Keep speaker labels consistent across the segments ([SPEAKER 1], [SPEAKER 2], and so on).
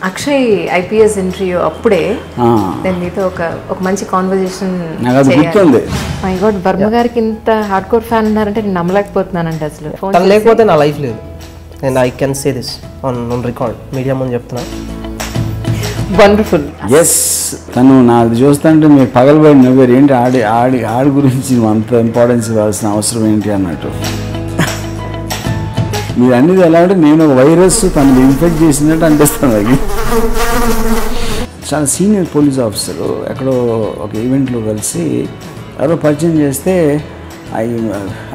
[SPEAKER 1] Akshay IPS interview అప్పుడే నేను మీతో ఒక మంచి కాన్వర్జేషన్
[SPEAKER 2] గుర్తుంది.
[SPEAKER 1] మై గాడ్, వర్మ గారికి ఇంత హార్డ్ కోర్ ఫ్యాన్ ఉన్నారంటే నేను నమ్మలేకపోతున్నానండి అసలు.
[SPEAKER 3] తను లేకపోతే నా లైఫ్ లేదు. And I can say this on record, media ముందు చెప్తున్నా.
[SPEAKER 1] వండర్ఫుల్.
[SPEAKER 2] ఎస్, తను నాది చూస్తుంటే మీరు పగలబడి నవ్వారు. ఏంటి ఆడి గురించి అంత ఇంపార్టెన్స్ ఇవ్వాల్సిన అవసరం ఏంటి అన్నట్టు. మీరు అన్నిది ఎలా అంటే నేను ఒక వైరస్ తను ఇన్ఫెక్ట్ చేసినట్టు అనిపిస్తుంది. అది చాలా సీనియర్ పోలీస్ ఆఫీసరు ఎక్కడో ఒక ఈవెంట్లో కలిసి ఎవరో పరిచయం చేస్తే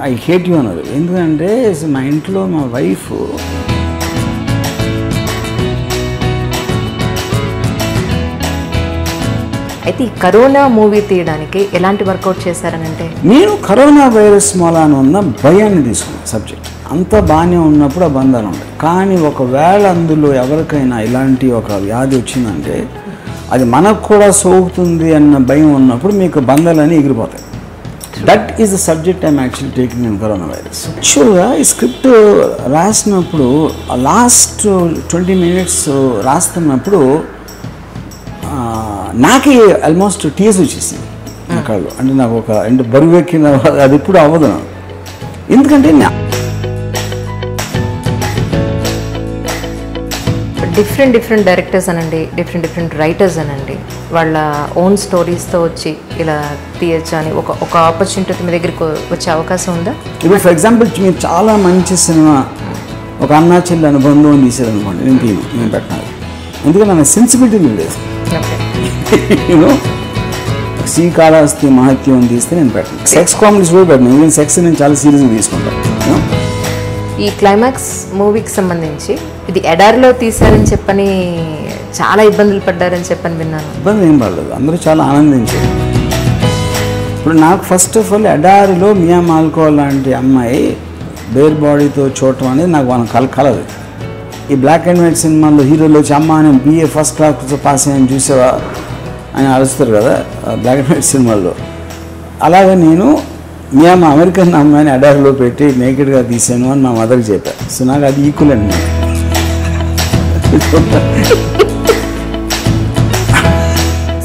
[SPEAKER 2] ఐ హేట్ యూ అన్నారు. ఎందుకంటే మా ఇంట్లో మా వైఫ్
[SPEAKER 1] అయితే ఈ కరోనా మూవీ తీయడానికి ఎలాంటి వర్కౌట్ చేశారనంటే,
[SPEAKER 2] నేను కరోనా వైరస్ మూలాన ఉన్న భయాన్ని తీసుకున్నాను సబ్జెక్ట్. అంత బాగానే ఉన్నప్పుడు ఆ బంధాలు ఉంటాయి. కానీ ఒకవేళ అందులో ఎవరికైనా ఇలాంటి ఒక వ్యాధి వచ్చిందంటే అది మనకు కూడా సోకుతుంది అన్న భయం ఉన్నప్పుడు మీకు బంధాలన్నీ ఎగిరిపోతాయి. That is the subject I'm actually taking in corona virus. యాక్చువల్గా ఈ స్క్రిప్ట్ రాసినప్పుడు లాస్ట్ 20 minutes రాస్తున్నప్పుడు నాకే ఆల్మోస్ట్ టీయర్స్ వచ్చేసింది నా కళ్ళు. అంటే నాకు ఒక అంటే బరువు ఎక్కిన అది ఎప్పుడు అవ్వదు నాకు. ఎందుకంటే
[SPEAKER 1] డిఫరెంట్ డైరెక్టర్స్ అనండి, డిఫరెంట్ రైటర్స్ అనండి, వాళ్ళ ఓన్ స్టోరీస్తో వచ్చి ఇలా తీయచ్చు అని ఒక ఆపర్చునిటీ మీ దగ్గరికి వచ్చే అవకాశం ఉందా?
[SPEAKER 2] ఇప్పుడు ఫర్ ఎగ్జాంపుల్ మీరు చాలా మంచి సినిమా ఒక అన్నా చెల్లి అనుబంధం తీసేదనుకోండి, నేను పెట్టాలి. ఎందుకంటే నాకు సెన్సిబిలిటీ లేదు. యూనో శ్రీకాళహస్తి మహత్యం తీస్తే నేను పెట్టాను. సెక్స్ కామెడీస్ కూడా పెట్టాను. ఈవెన్ సెక్స్ నేను చాలా సీరియస్గా తీసుకుంటాను.
[SPEAKER 1] ఈ క్లైమాక్స్ మూవీకి సంబంధించి ఇది ఎడారిలో తీశారని చెప్పని చాలా ఇబ్బందులు పడ్డారని చెప్పని విన్నాను.
[SPEAKER 2] ఇబ్బంది ఏం పడలేదు, అందరూ చాలా ఆనందించారు. ఇప్పుడు నాకు ఫస్ట్ ఆఫ్ ఆల్ ఎడారిలో మియా మాల్కో లాంటి అమ్మాయి బేర్ బాడీతో చూడటం అనేది నాకు మన కలదు. ఈ బ్లాక్ అండ్ వైట్ సినిమాల్లో హీరోలు వచ్చి అమ్మ నేను BA ఫస్ట్ క్లాస్తో పాస్ అయ్యాను చూసావా అని అరుస్తారు కదా బ్లాక్ అండ్ వైట్ సినిమాల్లో. అలాగే నేను మా అమెరికన్ అమ్మాయిని ఎడారిలో పెట్టి నేకెడ్గా తీసాను అని మా మదర్కి చెప్పాను. సో నాకు అది ఈక్వల్ అండి.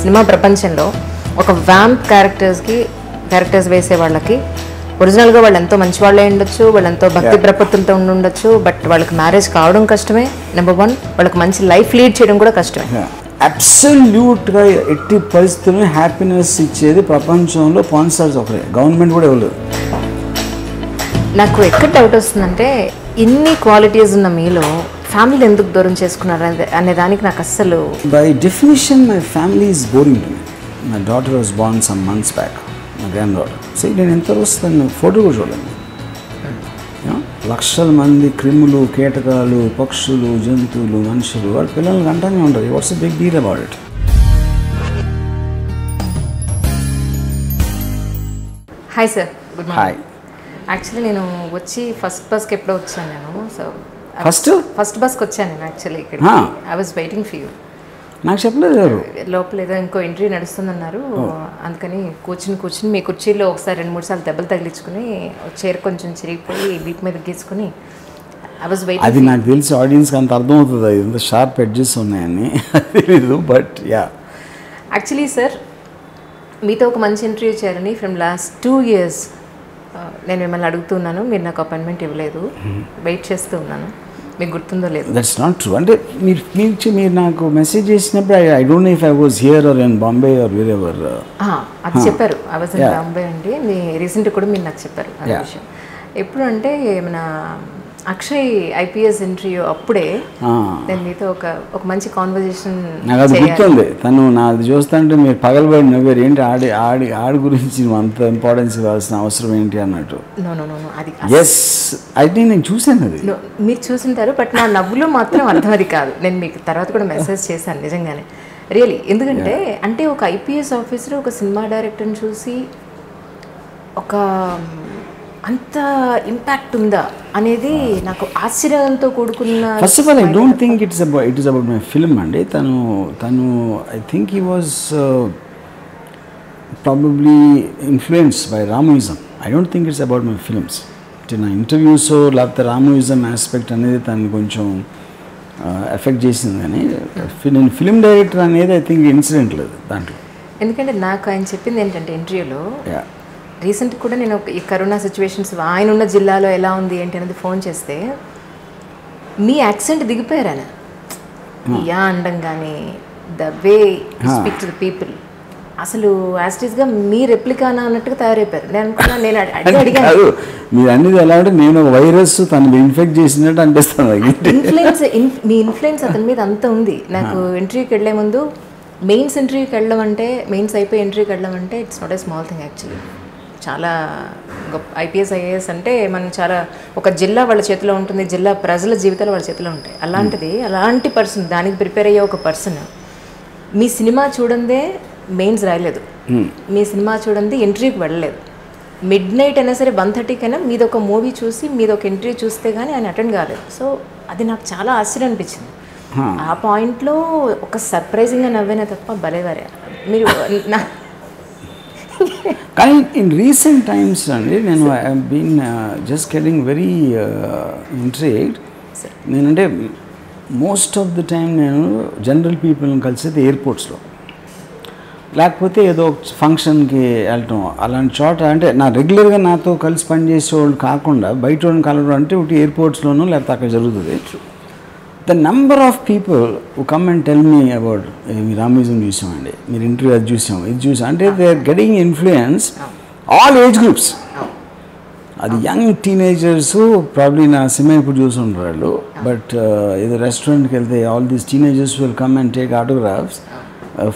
[SPEAKER 1] సినిమా ప్రపంచంలో ఒక వ్యాంప్ క్యారెక్టర్స్ వేసే వాళ్ళకి ఒరిజినల్గా వాళ్ళు ఎంతో మంచి వాళ్ళే ఉండొచ్చు, వాళ్ళు ఎంతో భక్తి ప్రపత్తులతో ఉండొచ్చు, బట్ వాళ్ళకి మ్యారేజ్ కావడం కష్టమే. నెంబర్ 1, వాళ్ళకి మంచి లైఫ్ లీడ్ చేయడం కూడా కష్టమే.
[SPEAKER 2] అబ్సల్యూట్గా ఎట్టి పరిస్థితుల్లో హ్యాపీనెస్ ఇచ్చేది ప్రపంచంలో పాన్ స్టార్స్ ఒకరే, గవర్నమెంట్ కూడా ఇవ్వలేదు.
[SPEAKER 1] నాకు ఎక్కడ డౌట్ వస్తుందంటే ఇన్ని క్వాలిటీస్ ఉన్న మీలో ఫ్యామిలీ ఎందుకు దూరం చేసుకున్నారు అనే దానికి నాకు అస్సలు.
[SPEAKER 2] By definition my family is boring to me. My daughter was born some months back, my grand daughter. So నేను ఎంత వస్తాను ఫోటో కూడా చూడండి. లక్షల మంది క్రిములు, కీటకాలు, పక్షులు, జంతువులు, మనుషులు వాళ్ళ పిల్లలకి అంటానే ఉంటుంది. What's a big deal about it?
[SPEAKER 1] Hi sir, good morning.
[SPEAKER 2] Hi.
[SPEAKER 1] Actually నేను వచ్చి ఫస్ట్ బస్కి ఎప్పుడో వచ్చాను నేను. సో ఫస్ట్ బస్కి వచ్చాను నేను యాక్చువల్లీ ఇక్కడ. I was waiting for you.
[SPEAKER 2] నాకు చెప్పలేదు ఎవరు.
[SPEAKER 1] లోపల ఏదో ఇంకో ఇంటర్వ్యూ నడుస్తుందన్నారు. అందుకని కూర్చుని మీ కుర్చీలో ఒకసారి 2-3 సార్లు దెబ్బలు తగిలించుకుని చైర్ కొంచెం చిరిగిపోయి వీపు మీద గీసుకుని ఐ వాజ్ వెయిటింగ్.
[SPEAKER 2] అది నాకు తెలిసి ఆడియన్స్కి అంత అర్థమవుతుంది అది ఎంత షార్ప్ ఎడ్జెస్ ఉన్నాయని తెలీదు. బట్ యా,
[SPEAKER 1] యాక్చువల్లీ సార్ మీతో ఒక మంచి ఇంటర్వ్యూ చేయాలని ఫ్రమ్ లాస్ట్ 2 years నేను మిమ్మల్ని అడుగుతున్నాను. మీరు నాకు అపాయింట్మెంట్ ఇవ్వలేదు, వెయిట్ చేస్తూ ఉన్నాను. మీకు గుర్తుందో లేదు?
[SPEAKER 2] That's not true. అంటే మీరు నాకు మెసేజ్ చేసినప్పుడు I don't know if I was here or in Bombay or where ever.
[SPEAKER 1] అది చెప్పారు, ఐ వాజ్ ఇన్ బాంబే అండి. మీ రీసెంట్ కూడా మీరు నాకు చెప్పారు అదే విషయం. ఎప్పుడు అంటే మన అక్షయ్ ఐపీఎస్ ఇంటర్వ్యూ అప్పుడే నేను మీతో ఒక మంచి కాన్వర్జేషన్.
[SPEAKER 2] నాకు అది గుర్తుంది. తను నాది చూస్తుంటే మీరు పగలబడి నవ్వారు. ఏంటి ఆడి గురించి అంత ఇంపార్టెన్స్ ఇవ్వాల్సిన అవసరం ఏంటి అన్నట్టు. ఎస్, అయితే నేను చూశాను. అది
[SPEAKER 1] మీరు చూసింటారు, బట్ నా నవ్వులో మాత్రం అర్థం అది కాదు. నేను మీకు తర్వాత కూడా మెసేజ్ చేశాను నిజంగానే, రియలీ. ఎందుకంటే అంటే ఒక ఐపీఎస్ ఆఫీసర్ ఒక సినిమా డైరెక్టర్ని చూసి ఒక అంత ఇంపాక్ట్ ఉందా అనేది నాకు ఆశ్చర్యంతో కూడుకున్న.
[SPEAKER 2] First of all I don't think it is about my film అండి. తను I think he was probably influenced by రామోయిజం. I don't think it's about my films. నా ఇంటర్వ్యూస్ లేకపోతే రామోయిజం ఆస్పెక్ట్ అనేది తను కొంచెం ఎఫెక్ట్ చేసింది. కానీ నేను ఫిల్మ్ డైరెక్టర్ అనేది ఐ థింక్ ఇన్సిడెంట్ లేదు దాంట్లో.
[SPEAKER 1] ఎందుకంటే నాకు ఆయన చెప్పింది ఏంటంటే ఇంటర్వ్యూలో, రీసెంట్ కూడా నేను ఈ కరోనా సిచ్యువేషన్స్ ఆయన ఉన్న జిల్లాలో ఎలా ఉంది ఏంటి అనేది ఫోన్ చేస్తే మీ యాక్సెంట్ దిగిపోయారు ఆయన. యా అండం కానీ the way speak to the people అసలు యాస్టీస్గా మీ రెప్లికానా అన్నట్టుగా తయారైపోయారు. నేను అనుకున్నా, నేను అడిగాను
[SPEAKER 2] మీరు అనేది ఎలా అంటే నేను ఒక వైరస్ తను ఇన్ఫెక్ట్ చేసినట్టు అనిపిస్తుంది.
[SPEAKER 1] మీ ఇన్ఫ్లుయెన్స్ అతని మీద అంత ఉంది. నాకు ఇంటర్వ్యూకి వెళ్ళే ముందు మెయిన్స్ ఇంటర్వ్యూకి వెళ్ళడం అంటే, మెయిన్స్ అయిపోయి ఇంటర్వ్యూకి వెళ్ళడం అంటే it's not a small thing actually. చాలా గొప్ప ఐపీఎస్ ఐఏఎస్ అంటే మనం చాలా ఒక జిల్లా వాళ్ళ చేతిలో ఉంటుంది, జిల్లా ప్రజల జీవితాలు వాళ్ళ చేతిలో ఉంటాయి. అలాంటిది అలాంటి పర్సన్, దానికి ప్రిపేర్ అయ్యే ఒక పర్సన్ మీ సినిమా చూడందే మెయిన్స్ రాయలేదు, మీ సినిమా చూడండి ఇంటర్వ్యూకి వెళ్ళలేదు, మిడ్ నైట్ అయినా సరే 1:30 కైనా మీదొక మూవీ చూసి మీదొక ఇంటర్వ్యూ చూస్తే కానీ ఆయన అటెండ్ కాలేదు. సో అది నాకు చాలా ఆశ్చర్యం అనిపించింది. ఆ పాయింట్లో ఒక సర్ప్రైజింగ్గా నవ్వేనా తప్ప భలేవారే మీరు.
[SPEAKER 2] కానీ ఇన్ రీసెంట్ టైమ్స్ అండి నేను I been just getting very intrigued. నేనంటే మోస్ట్ ఆఫ్ ది టైం నేను జనరల్ పీపుల్ని కలిసేది ఎయిర్పోర్ట్స్లో, లేకపోతే ఏదో ఫంక్షన్కి వెళ్ళటం అలాంటి చోట. అంటే నా రెగ్యులర్గా నాతో కలిసి పనిచేసే వాళ్ళు కాకుండా బయట వాళ్ళని కలవడం అంటే ఒకటి ఎయిర్పోర్ట్స్లోనూ లేకపోతే అక్కడ జరుగుతుంది. The number of people who come and tell me about మీరు రామోయిజం చూసామండి, మీరు ఇంటర్వ్యూ అది చూసాం, ఇది చూసాం అంటే they are getting influence all age groups. అది యంగ్ టీనేజర్స్ ప్రాబ్లీ నా సినిమా ఇప్పుడు చూసుంటారు వాళ్ళు, బట్ ఏదో రెస్టారెంట్కి వెళ్తే all these teenagers will come and take autographs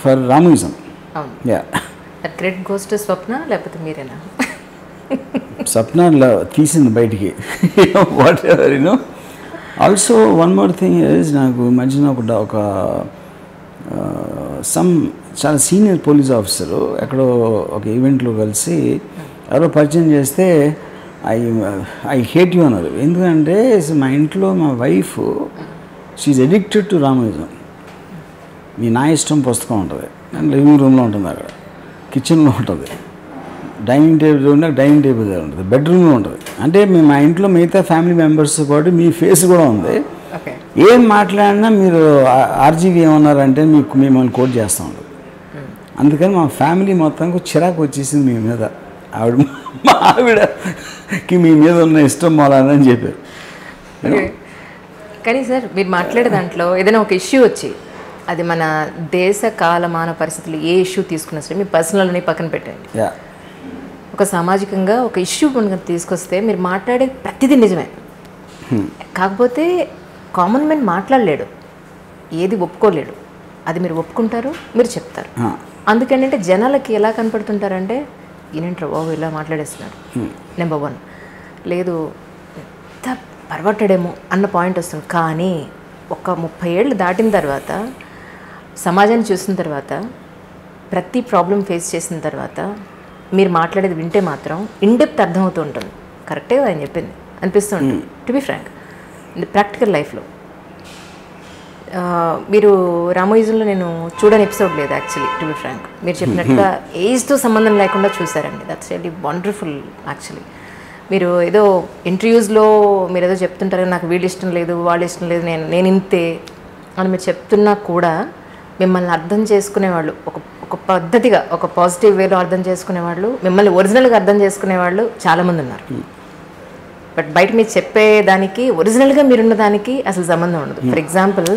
[SPEAKER 2] for రామోయిజం.
[SPEAKER 1] గ్రేట్ గోస్ట్ స్వప్న లేకపోతే మీరేనా?
[SPEAKER 2] స్వప్న తీసింది బయటికి. Whatever you know. Also one more thing is, నాకు మధ్యన ఒక సమ్ చాలా సీనియర్ పోలీస్ ఆఫీసరు ఎక్కడో ఒక ఈవెంట్లో కలిసి ఎవరో పరిచయం చేస్తే ఐ హేట్ యూ అన్నారు. ఎందుకంటే మా ఇంట్లో మా వైఫ్ షీఈ్ ఎడిక్టెడ్ టు రామోయిజం. మీ నా ఇష్టం పుస్తకం ఉంటుంది, లివింగ్ రూమ్లో ఉంటుంది, అక్కడ కిచెన్లో ఉంటుంది, డైనింగ్ టేబుల్ ఉంటే డైనింగ్ టేబుల్ దగ్గర ఉంటుంది, బెడ్రూమ్లో ఉంటుంది. అంటే మేము మా ఇంట్లో మిగతా ఫ్యామిలీ మెంబర్స్తో పాటు మీ ఫేస్ కూడా ఉంది. ఏం మాట్లాడినా మీరు ఆర్జీవి ఏమన్నారంటే మీకు మిమ్మల్ని కోట్ చేస్తూ ఉంటుంది. అందుకని మా ఫ్యామిలీ మొత్తానికి చిరాకు వచ్చేసింది మీ మీద. మా ఆవిడకి మీ మీద ఉన్న ఇష్టం మొదలని చెప్పారు.
[SPEAKER 1] కానీ సార్ మీరు మాట్లాడే దాంట్లో ఏదైనా ఒక ఇష్యూ వచ్చి, అది మన దేశ కాలమాన పరిస్థితులు ఏ ఇష్యూ తీసుకున్నా సరే మీ పర్సనల్ని పక్కన పెట్టండి, ఒక సామాజికంగా ఒక ఇష్యూ తీసుకొస్తే మీరు మాట్లాడే ప్రతిదీ నిజమే. కాకపోతే కామన్ మ్యాన్ మాట్లాడలేడు, ఏది ఒప్పుకోలేడు. అది మీరు ఒప్పుకుంటారు, మీరు చెప్తారు. అందుకేంటంటే జనాలకి ఎలా కనపడుతుంటారంటే ఈయనంటారు బాబు ఇలా మాట్లాడేస్తున్నారు, నెంబర్ 1. లేదు ఎంత పర్వట్టడేమో అన్న పాయింట్ వస్తుంది. కానీ ఒక 30 ఏళ్ళు దాటిన తర్వాత, సమాజాన్ని చూసిన తర్వాత, ప్రతి ప్రాబ్లం ఫేస్ చేసిన తర్వాత మీరు మాట్లాడేది వింటే మాత్రం ఇన్డెప్త్ అర్థమవుతూ ఉంటుంది. కరెక్టే ఆయన చెప్పింది అనిపిస్తూ ఉంటుంది. టు బి ఫ్రాంక్, ప్రాక్టికల్ లైఫ్లో మీరు రామోయిజంలో నేను చూడని ఎపిసోడ్ లేదు యాక్చువల్లీ. టు బి ఫ్రాంక్, మీరు చెప్పినట్టుగా ఏజ్తో సంబంధం లేకుండా చూసారండి. That's really wonderful actually. మీరు ఏదో ఇంటర్వ్యూస్లో మీరు ఏదో చెప్తుంటారు, నాకు వీళ్ళు ఇష్టం లేదు, వాళ్ళు ఇష్టం లేదు, నేను ఇంతే అని మీరు చెప్తున్నా కూడా మిమ్మల్ని అర్థం చేసుకునేవాళ్ళు, ఒక పద్ధతిగా ఒక పాజిటివ్ వేలో అర్థం చేసుకునేవాళ్ళు, మిమ్మల్ని ఒరిజినల్గా అర్థం చేసుకునేవాళ్ళు చాలామంది ఉన్నారు. బట్ బయట మీరు చెప్పేదానికి ఒరిజినల్గా మీరున్న దానికి అసలు సంబంధం ఉండదు. ఫర్ ఎగ్జాంపుల్,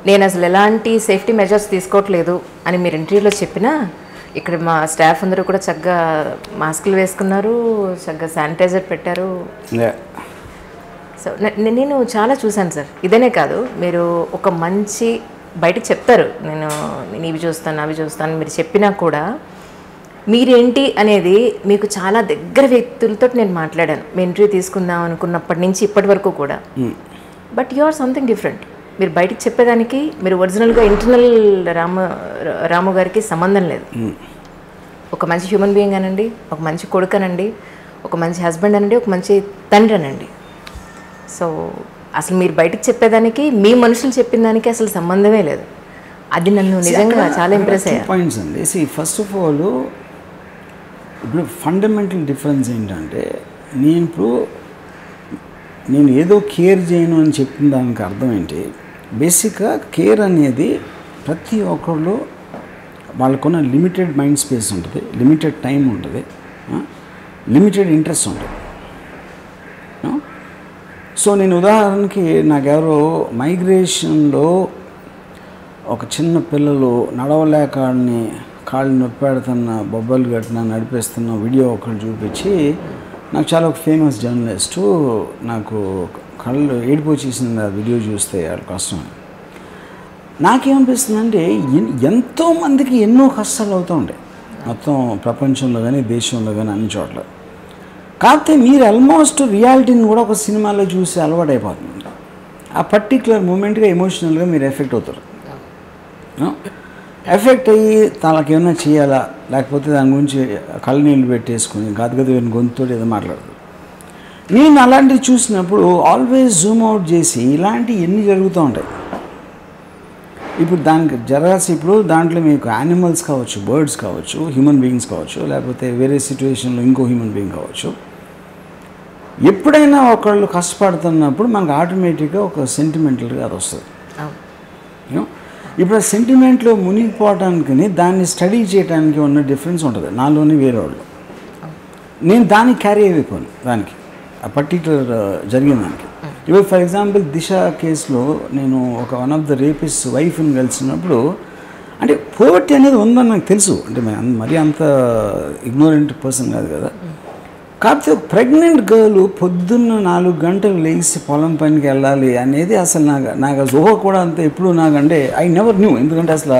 [SPEAKER 1] నేను అసలు ఎలాంటి సేఫ్టీ మెజర్స్ తీసుకోవట్లేదు అని మీరు ఇంటర్వ్యూలో చెప్పినా, ఇక్కడ మా స్టాఫ్ అందరూ కూడా చక్కగా మాస్కులు వేసుకున్నారు, చక్కగా శానిటైజర్ పెట్టారు. సో నేను చాలా చూశాను సార్. ఇదనే కాదు, మీరు ఒక మంచి బయటకు చెప్తారు, నేను ఇవి చూస్తాను అవి చూస్తాను మీరు చెప్పినా కూడా మీరేంటి అనేది మీకు చాలా దగ్గర వ్యక్తులతో నేను మాట్లాడాను. మీ ఇంటర్వ్యూ తీసుకుందాం అనుకున్నప్పటి నుంచి ఇప్పటి వరకు కూడా. But you or something different. మీరు బయటకు చెప్పేదానికి మీరు ఒరిజినల్గా ఇంటర్నల్ రాము గారికి సంబంధం లేదు. ఒక మంచి హ్యూమన్ బీయింగ్ అనండి, ఒక మంచి కొడుకు అనండి, ఒక మంచి హస్బెండ్ అనండి, ఒక మంచి తండ్రి అనండి. సో అసలు మీరు బయటకు చెప్పేదానికి మీ మనుషులు చెప్పిన దానికి అసలు సంబంధమే లేదు. అది నన్ను నిజంగా చాలా ఇంప్రెస్ అయ్యా.
[SPEAKER 2] పాయింట్స్ అండి. ఫస్ట్ ఆఫ్ ఆల్, ఇప్పుడు ఫండమెంటల్ డిఫరెన్స్ ఏంటంటే, నేను ఇప్పుడు నేను ఏదో కేర్ చేయను అని చెప్పిన దానికి అర్థం ఏంటి, బేసిక్గా కేర్ అనేది ప్రతి ఒక్కళ్ళు వాళ్ళకున్న లిమిటెడ్ మైండ్ స్పేస్ ఉంటుంది, లిమిటెడ్ టైం ఉంటుంది, లిమిటెడ్ ఇంట్రెస్ట్ ఉంటుంది. సో నేను ఉదాహరణకి నాకెవరో మైగ్రేషన్లో ఒక చిన్న పిల్లలు నడవలేక కాళ్ళు నొప్పి పెడుతున్న బొబ్బలు గట్టిన నడిపిస్తున్న వీడియో ఒకళ్ళు చూపించి నాకు చాలా ఒక ఫేమస్ జర్నలిస్టు నాకు కళ్ళు ఏడుపు వచ్చేసింది ఆ వీడియో చూస్తే వాళ్ళ కష్టం. నాకేమనిపిస్తుందంటే ఎంతోమందికి ఎన్నో కష్టాలు అవుతూ ఉంటాయి మొత్తం ప్రపంచంలో కానీ దేశంలో కానీ అన్ని చోట్ల. కాకపోతే మీరు ఆల్మోస్ట్ రియాలిటీని కూడా ఒక సినిమాలో చూసి అలవాటు అయిపోతుంది. ఆ పర్టిక్యులర్ మూమెంట్గా ఎమోషనల్గా మీరు ఎఫెక్ట్ అవుతారు. ఎఫెక్ట్ అయ్యి తనకి ఏమైనా చేయాలా, లేకపోతే దాని గురించి కళ్ళు నీళ్ళు పెట్టేసుకొని గదగద గొంతుతో ఏదో మాట్లాడదు. నేను అలాంటివి చూసినప్పుడు ఆల్వేస్ జూమ్ అవుట్ చేసి ఇలాంటివి ఎన్ని జరుగుతూ ఉంటాయి. ఇప్పుడు దానికి ఇప్పుడు దాంట్లో మీకు యానిమల్స్ కావచ్చు, బర్డ్స్ కావచ్చు, హ్యూమన్ బీయింగ్స్ కావచ్చు, లేకపోతే వేరే సిచ్యువేషన్లో ఇంకో హ్యూమన్ బీయింగ్ కావచ్చు. ఎప్పుడైనా ఒకళ్ళు కష్టపడుతున్నప్పుడు మనకు ఆటోమేటిక్గా ఒక సెంటిమెంటల్గా అది వస్తుంది. ఇప్పుడు ఆ సెంటిమెంట్లో మునిగిపోవటానికి దాన్ని స్టడీ చేయడానికి ఉన్న డిఫరెన్స్ ఉంటుంది నాలోని వేరే వాళ్ళు. నేను దాన్ని క్యారీ అయిపోయాను దానికి, ఆ పర్టిక్యులర్ జరిగిన దానికి. ఇప్పుడు ఫర్ ఎగ్జాంపుల్ దిశ కేసులో నేను వన్ ఆఫ్ ద రేపిస్ట్ వైఫ్ని కలిసినప్పుడు, అంటే పోవర్టీ అనేది ఉందని నాకు తెలుసు, అంటే మరీ అంత ఇగ్నోరెంట్ పర్సన్ కాదు కదా. కాకపోతే ఒక ప్రెగ్నెంట్ గర్ల్ పొద్దున్న 4 గంటలు లేచి పొలం పనికి వెళ్ళాలి అనేది అసలు నాకు ఊహ కూడా అంత ఎప్పుడు నాకంటే ఐ నెవర్ న్యూ, ఎందుకంటే అసలు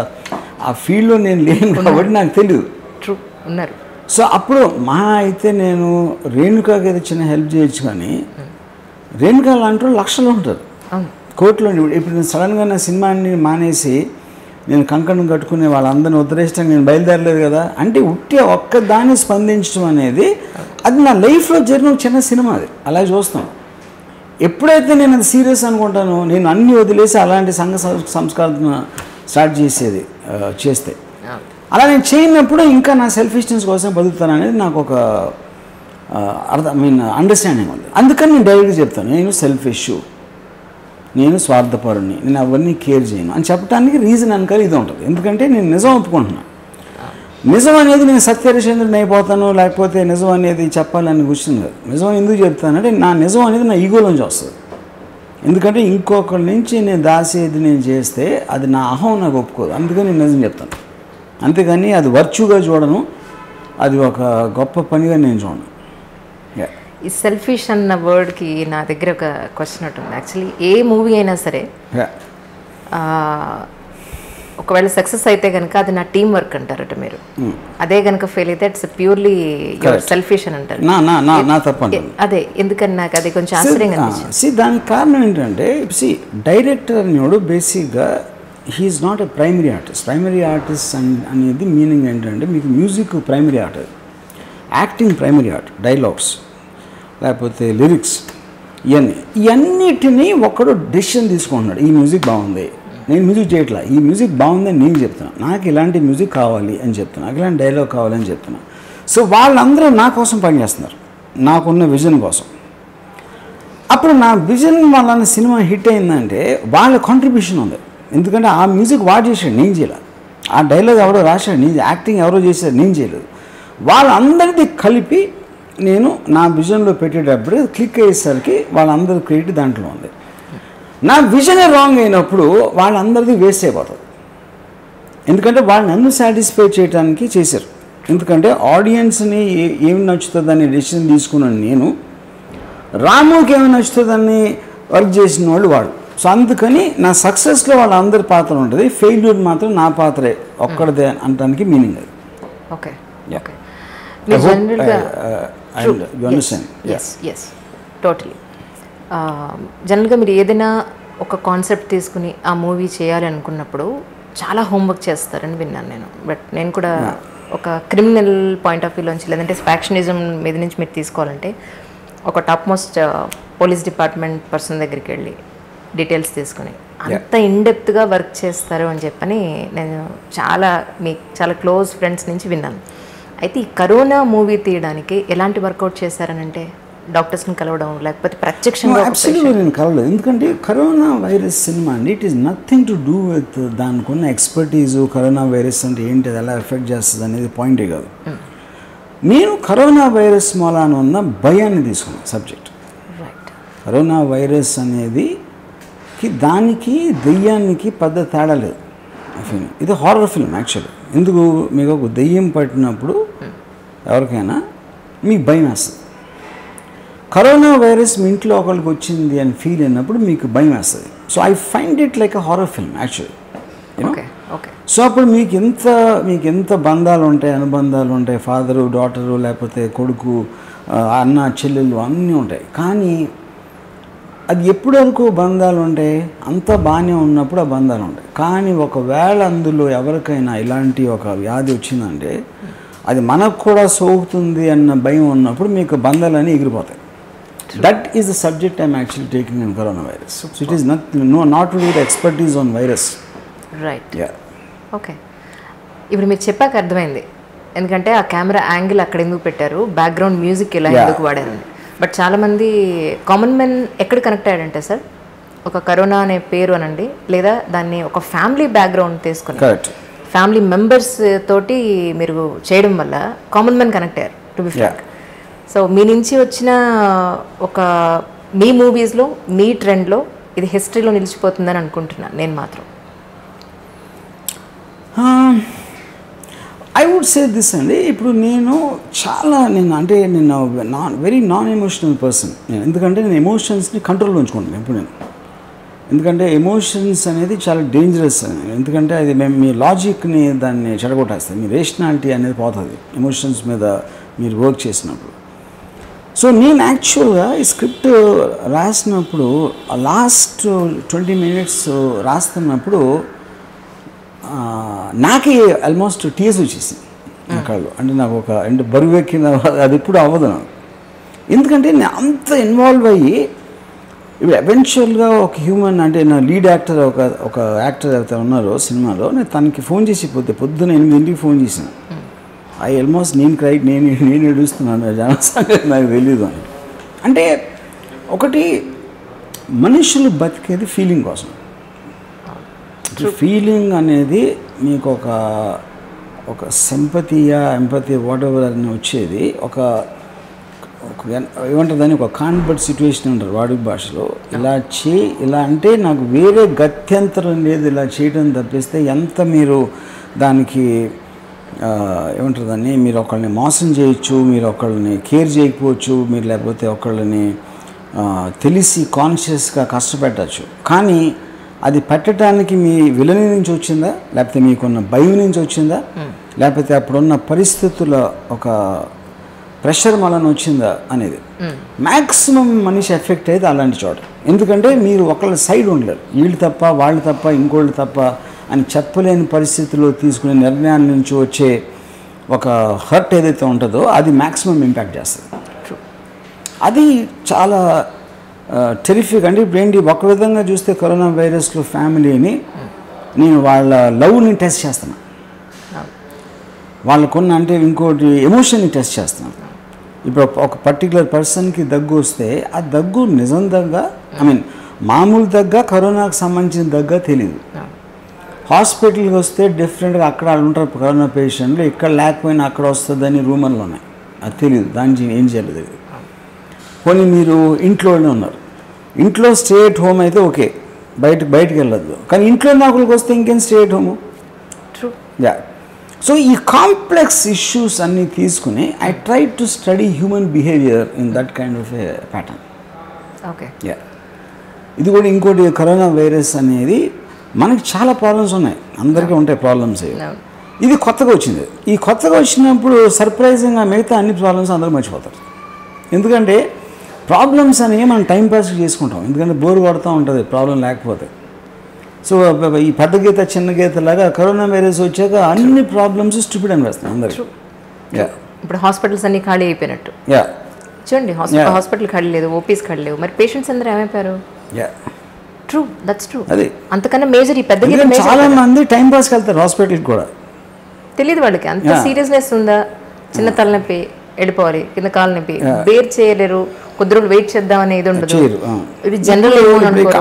[SPEAKER 2] ఆ ఫీల్డ్లో నేను లేను కాబట్టి నాకు తెలియదు.
[SPEAKER 1] ట్రూ ఉన్నారు.
[SPEAKER 2] సో అప్పుడు అయితే నేను రేణుకాకి ఏదో చిన్న హెల్ప్ చేయొచ్చు, కానీ రేణుకా లాంటి వాళ్ళు లక్షలు ఉంటారు కోర్టులో. ఇప్పుడు నేను సడన్గా నా సినిమాని మానేసి నేను కంకణం కట్టుకునే వాళ్ళందరినీ ఉద్ధరిస్తాను, నేను బయలుదేరలేదు కదా. అంటే ఉట్టి ఒక్కదాన్ని స్పందించడం అనేది అది నా లైఫ్లో జరిగిన చిన్న సినిమా, అది అలా చూస్తాను. ఎప్పుడైతే నేను అది సీరియస్ అనుకుంటానో నేను అన్నీ వదిలేసి అలాంటి సంఘ సంస్కారం స్టార్ట్ చేస్తే అలా నేను చేయనప్పుడు ఇంకా నా సెల్ఫిష్నెస్ కోసం బతుకుతాను అనేది నాకు ఒక అండర్స్టాండింగ్ ఉంది. అందుకని నేను డైరెక్ట్గా చెప్తాను, నేను సెల్ఫిష్, నేను స్వార్థపరుని, నేను అవన్నీ కేర్ చేయను అని చెప్పడానికి రీజన్ అనుకని ఇది ఉంటుంది. ఎందుకంటే నేను నిజం ఒప్పుకుంటున్నాను. నిజం అనేది నేను సత్యహరిశ్చంద్రుడిని అయిపోతాను, లేకపోతే నిజం అనేది చెప్పాలని కూర్చుని కాదు. నిజం ఎందుకు చెప్తానంటే నా నిజం అనేది నా ఈగోలోంచి వస్తుంది. ఎందుకంటే ఇంకొకరి నుంచి నేను దాసేది నేను చేస్తే అది నా అహం నాకు ఒప్పుకోదు. అందుకని నేను నిజం చెప్తాను, అంతేగాని అది వర్చుగా చూడను, అది ఒక గొప్ప పనిగా నేను చూడను.
[SPEAKER 1] ఈ సెల్ఫిష్ అన్న వర్డ్కి నా దగ్గర ఒక క్వశ్చన్ ఉంటుంది. యాక్చువల్లీ ఏ మూవీ అయినా సరే ఒకవేళ సక్సెస్ అయితే కనుక అది నా టీం వర్క్ అంటారట మీరు. అదే కనుక ఫెయిల్ అయితే ఇట్స్ ప్యూర్లీ సెల్ఫిష్ అని అంటారు. అదే ఎందుకని నాకు అది కొంచెం ఆశ్చర్యంగా అనిపించింది.
[SPEAKER 2] దానికి కారణం ఏంటంటే డైరెక్టర్ అనేవాడు బేసిక్గా he is not a primary artist. Primary artist అనేది మీనింగ్ ఏంటంటే మీకు music primary art, acting primary art, dialogues లేకపోతే లిరిక్స్, ఇవన్నిటినీ ఒకడు డెసిషన్ తీసుకుంటున్నాడు. ఈ మ్యూజిక్ బాగుంది, నేను మ్యూజిక్ చేయట్లా, ఈ మ్యూజిక్ బాగుందని నేను చెప్తున్నాను, నాకు ఇలాంటి మ్యూజిక్ కావాలి అని చెప్తున్నాను, నాకు ఇలాంటి డైలాగ్ కావాలని చెప్తున్నాను. సో వాళ్ళందరూ నా కోసం పనిచేస్తున్నారు, నాకున్న విజన్ కోసం. అప్పుడు నా విజన్ వాళ్ళ సినిమా హిట్ అయిందంటే వాళ్ళ కాంట్రిబ్యూషన్ ఉంది. ఎందుకంటే ఆ మ్యూజిక్ వాడు చేశాడు, నేను చేయలేదు. ఆ డైలాగ్ ఎవరో రాశాడు, నేను యాక్టింగ్ ఎవరో చేశాడు, నేను చేయలేదు. వాళ్ళందరిది కలిపి నేను నా విజన్లో పెట్టేటప్పుడు క్లిక్ అయ్యేసరికి వాళ్ళందరూ క్రెడిట్ దాంట్లో ఉంది. నా విజనే రాంగ్ అయినప్పుడు వాళ్ళందరిది వేస్ట్ అయిపోతుంది. ఎందుకంటే వాళ్ళు నన్ను సాటిస్ఫై చేయడానికి చేశారు. ఎందుకంటే ఆడియన్స్ని ఏమి నచ్చుతుందని డెసిషన్ తీసుకున్నాను నేను, రాముకి ఏమి నచ్చుతుందని వర్క్ చేసిన వాళ్ళు. సో అందుకని నా సక్సెస్లో వాళ్ళందరి పాత్ర ఉంటుంది, ఫెయిల్యూర్ మాత్రం నా పాత్రే ఒక్కడిదే అనడానికి మీనింగ్ అది.
[SPEAKER 1] Okay okay totally. జనరల్గా మీరు ఏదైనా ఒక కాన్సెప్ట్ తీసుకుని ఆ మూవీ చేయాలి అనుకున్నప్పుడు చాలా హోంవర్క్ చేస్తారని విన్నాను నేను. బట్ నేను కూడా ఒక క్రిమినల్ పాయింట్ ఆఫ్ వ్యూలోంచి లేదంటే ఫ్యాక్షనిజం మీద నుంచి మీరు తీసుకోవాలంటే ఒక top most police department person దగ్గరికి వెళ్ళి డీటెయిల్స్ తీసుకుని అంత ఇన్డెప్త్గా వర్క్ చేస్తారు అని చెప్పని నేను చాలా క్లోజ్ ఫ్రెండ్స్ నుంచి విన్నాను. అయితే ఈ కరోనా మూవీ తీయడానికి ఎలాంటి వర్కౌట్ చేశారనంటే డాక్టర్స్ని కలవడం లేకపోతే ప్రత్యక్షంగా
[SPEAKER 2] అబ్సల్యూట్లీ నేను కలవలేదు. ఎందుకంటే కరోనా వైరస్ సినిమా అండి, it is nothing to do with దానికి ఉన్న ఎక్స్పర్టీజు. కరోనా వైరస్ అంటే ఏంటి, అది ఎలా ఎఫెక్ట్ చేస్తుంది అనేది పాయింటే కాదు. నేను కరోనా వైరస్ మూలాన ఉన్న భయాన్ని తీసుకున్నాను సబ్జెక్ట్. కరోనా వైరస్ అనేది దానికి దెయ్యానికి పెద్ద తేడా లేదు. ఇది హారర్ ఫిల్మ్ యాక్చువల్లీ. ఎందుకు, మీకు ఒక దెయ్యం పట్టినప్పుడు ఎవరికైనా మీకు భయం వేస్తుంది. కరోనా వైరస్ మీ ఇంట్లో ఒకరికి వచ్చింది అని ఫీల్ అయినప్పుడు మీకు భయం వేస్తుంది. So I find it like a horror film actually. So అప్పుడు మీకు ఎంత బంధాలు ఉంటాయి, అనుబంధాలు ఉంటాయి, ఫాదరు డాటరు లేకపోతే కొడుకు అన్న చెల్లెళ్ళు అన్నీ ఉంటాయి. కానీ అది ఎప్పుడు వరకు బంధాలు ఉంటాయి, అంత బాగానే ఉన్నప్పుడు ఆ బంధాలు ఉంటాయి. కానీ ఒకవేళ అందులో ఎవరికైనా ఇలాంటి ఒక వ్యాధి వచ్చిందంటే అది మనకు కూడా సోకుతుంది అన్న భయం ఉన్నప్పుడు మీకు బంధాలన్నీ ఎగిరిపోతాయి. That is the subject I'm actually taking in corona virus. So it is not with expertise on virus.
[SPEAKER 1] Right. Okay, ఇప్పుడు మీరు చెప్పాక అర్థమైంది. ఎందుకంటే ఆ కెమెరా యాంగిల్ అక్కడ ఎందుకు పెట్టారు, బ్యాక్గ్రౌండ్ మ్యూజిక్ ఇలా ఎందుకు వాడారు. బట్ చాలామంది కామన్ మెన్ ఎక్కడ కనెక్ట్ అయ్యాడంటే సార్, ఒక కరోనా అనే పేరు అనండి, లేదా దాన్ని ఒక ఫ్యామిలీ బ్యాక్గ్రౌండ్ తీసుకుని ఫ్యామిలీ మెంబర్స్ తోటి మీరు చేయడం వల్ల కామన్ మెన్ కనెక్ట్ అయ్యారు టు బి ఫ్రాంక్. సో మీ నుంచి వచ్చిన ఒక మీ మూవీస్లో మీ ట్రెండ్లో ఇది హిస్టరీలో నిలిచిపోతుందని అనుకుంటున్నాను నేను మాత్రం.
[SPEAKER 2] ఐ వుడ్ సే దిస్ అండి. ఇప్పుడు నేను వెరీ నాన్ ఎమోషనల్ పర్సన్. ఎందుకంటే నేను ఎమోషన్స్ని కంట్రోల్లో ఉంచుకుంటాను ఎప్పుడు నేను. ఎందుకంటే ఎమోషన్స్ అనేది చాలా డేంజరస్. ఎందుకంటే అది మేము మీ లాజిక్ని దాన్ని చెడగొట్టేస్తాయి. మీ రేషనాలిటీ అనేది పోతుంది ఎమోషన్స్ మీద మీరు వర్క్ చేసినప్పుడు. సో నేను యాక్చువల్గా ఈ స్క్రిప్ట్ రాసినప్పుడు లాస్ట్ 20 minutes రాస్తున్నప్పుడు నాకే ఆల్మోస్ట్ టీయర్స్ వచ్చేసింది నా కళ్ళు. అంటే నాకు అంటే బరువు ఎక్కిన అది ఎప్పుడు అవ్వదు నాకు. ఎందుకంటే నేను అంత ఇన్వాల్వ్ అయ్యి ఇప్పుడు ఎవెన్చువల్గా ఒక హ్యూమన్ అంటే నా లీడ్ యాక్టర్ ఒక యాక్టర్ ఎవరైతే ఉన్నారో సినిమాలో, నేను తనకి ఫోన్ చేసి పొద్దున 8 ఫోన్ చేశాను. ఆల్మోస్ట్ నేను ఏడుస్తున్నాను, జనసంగతి నాకు తెలీదు అని. అంటే ఒకటి మనుషులు బతికేది ఫీలింగ్ కోసం. ఫీలింగ్ అనేది మీకు ఒక సింపతియా ఎంపతి వాట్ ఎవర్ అని వచ్చేది ఏమంటుందని ఒక కాన్వర్ట్ సిచ్యువేషన్ అంటారు వాడి భాషలో. ఇలా అంటే నాకు వేరే గత్యంతరం లేదు ఇలా చేయడం తప్పిస్తే. ఎంత మీరు దానికి ఏమంటుందని మీరు ఒకళ్ళని మోసం చేయొచ్చు, మీరు ఒకళ్ళని కేర్ చేయకపోవచ్చు, మీరు లేకపోతే ఒకళ్ళని తెలిసి కాన్షియస్గా కష్టపెట్టచ్చు. కానీ అది పెట్టడానికి మీ విలని నుంచి వచ్చిందా, లేకపోతే మీకున్న భయం నుంచి వచ్చిందా, లేకపోతే అప్పుడున్న పరిస్థితుల ఒక ప్రెషర్ వలన వచ్చిందా అనేది మ్యాక్సిమం మనిషి ఎఫెక్ట్ అయితే అలాంటి చోట. ఎందుకంటే మీరు ఒకళ్ళ సైడ్ ఉండలేరు, వీళ్ళు తప్ప వాళ్ళు తప్ప ఇంకోళ్ళు తప్ప అని చెప్పలేని పరిస్థితుల్లో తీసుకునే నిర్ణయాల నుంచి వచ్చే ఒక హర్ట్ ఏదైతే ఉంటుందో అది మ్యాక్సిమం ఇంపాక్ట్ చేస్తుంది. అది చాలా టెరిఫిక్. అంటే ఇప్పుడు ఏంటి, ఒక విధంగా చూస్తే కరోనా వైరస్లో ఫ్యామిలీని నేను వాళ్ళ లవ్ని టెస్ట్ చేస్తున్నాను, వాళ్ళకున్న అంటే ఇంకోటి ఎమోషన్ని టెస్ట్ చేస్తున్నాను. ఇప్పుడు ఒక పర్టికులర్ పర్సన్కి దగ్గు వస్తే ఆ దగ్గు నిజం దగ్గ, మామూలు దగ్గ, కరోనాకు సంబంధించిన దగ్గ తెలియదు. హాస్పిటల్కి వస్తే డిఫరెంట్గా అక్కడ ఉంటారు కరోనా పేషెంట్లు, ఇక్కడ లేకపోయినా అక్కడ వస్తుందని రూమర్లు ఉన్నాయి, అది తెలియదు, దానికి ఏం చేయలేదు. పోనీ మీరు ఇంట్లోనే ఉన్నారు, ఇంట్లో స్టే ఎట్ హోమ్ అయితే ఓకే, బయటకు వెళ్ళొద్దు. కానీ ఇంట్లో నాకులకు వస్తే ఇంకేం stay at home. Yeah. So ఈ కాంప్లెక్స్ ఇష్యూస్ అన్నీ తీసుకుని I try to study human behaviour in that kind of A pattern.
[SPEAKER 1] Okay.
[SPEAKER 2] Yeah. ఇది కూడా ఇంకోటి, కరోనా వైరస్ అనేది మనకి చాలా ప్రాబ్లమ్స్ ఉన్నాయి, అందరికీ ఉంటాయి ప్రాబ్లమ్స్. ఇది కొత్తగా వచ్చింది. ఈ కొత్తగా వచ్చినప్పుడు సర్ప్రైజింగ్గా మిగతా అన్ని ప్రాబ్లమ్స్ అందరూ మర్చిపోతారు. ఎందుకంటే ప్రాబ్లమ్స్ అనేవి మనం టైం పాస్ చేసుకుంటాం, ఎందుకంటే బోర్ కొడుతూ ఉంటుంది ప్రాబ్లం లేకపోతే. సో ఈ పెద్ద గీత చిన్న గీత లాగా కరోనా వైరస్ వచ్చాక అన్ని ప్రాబ్లమ్స్ స్టూపిడ్ అని వేస్తాయి అందరికి.
[SPEAKER 1] ఇప్పుడు హాస్పిటల్స్ అన్ని ఖాళీ అయిపోయినట్టు.
[SPEAKER 2] యా.
[SPEAKER 1] చూడండి, హాస్పిటల్ ఖాళీ లేదు, ఓపీస్ ఖాళీ లేవు, మరి పేషెంట్స్ అందరూ ఏమైపోయారు.
[SPEAKER 2] యా.
[SPEAKER 1] True, that's true.
[SPEAKER 2] అది
[SPEAKER 1] అంతకన్నా మేజర్ ఈ పెద్ద గీత.
[SPEAKER 2] చాలా మంది టైం పాస్కి వెళ్తారు హాస్పిటల్కి కూడా,
[SPEAKER 1] తెలియదు వాళ్ళకి అంత సీరియస్నెస్ ఉందా, చిన్న తలనొప్పి వెళ్ళిపోవాలి, కింద కాలు నొప్పి, బేర్ చేయలేరు, కొద్ది రోజులు వెయిట్ చేద్దాం అనేది ఉండదు. ఇది జనరల్.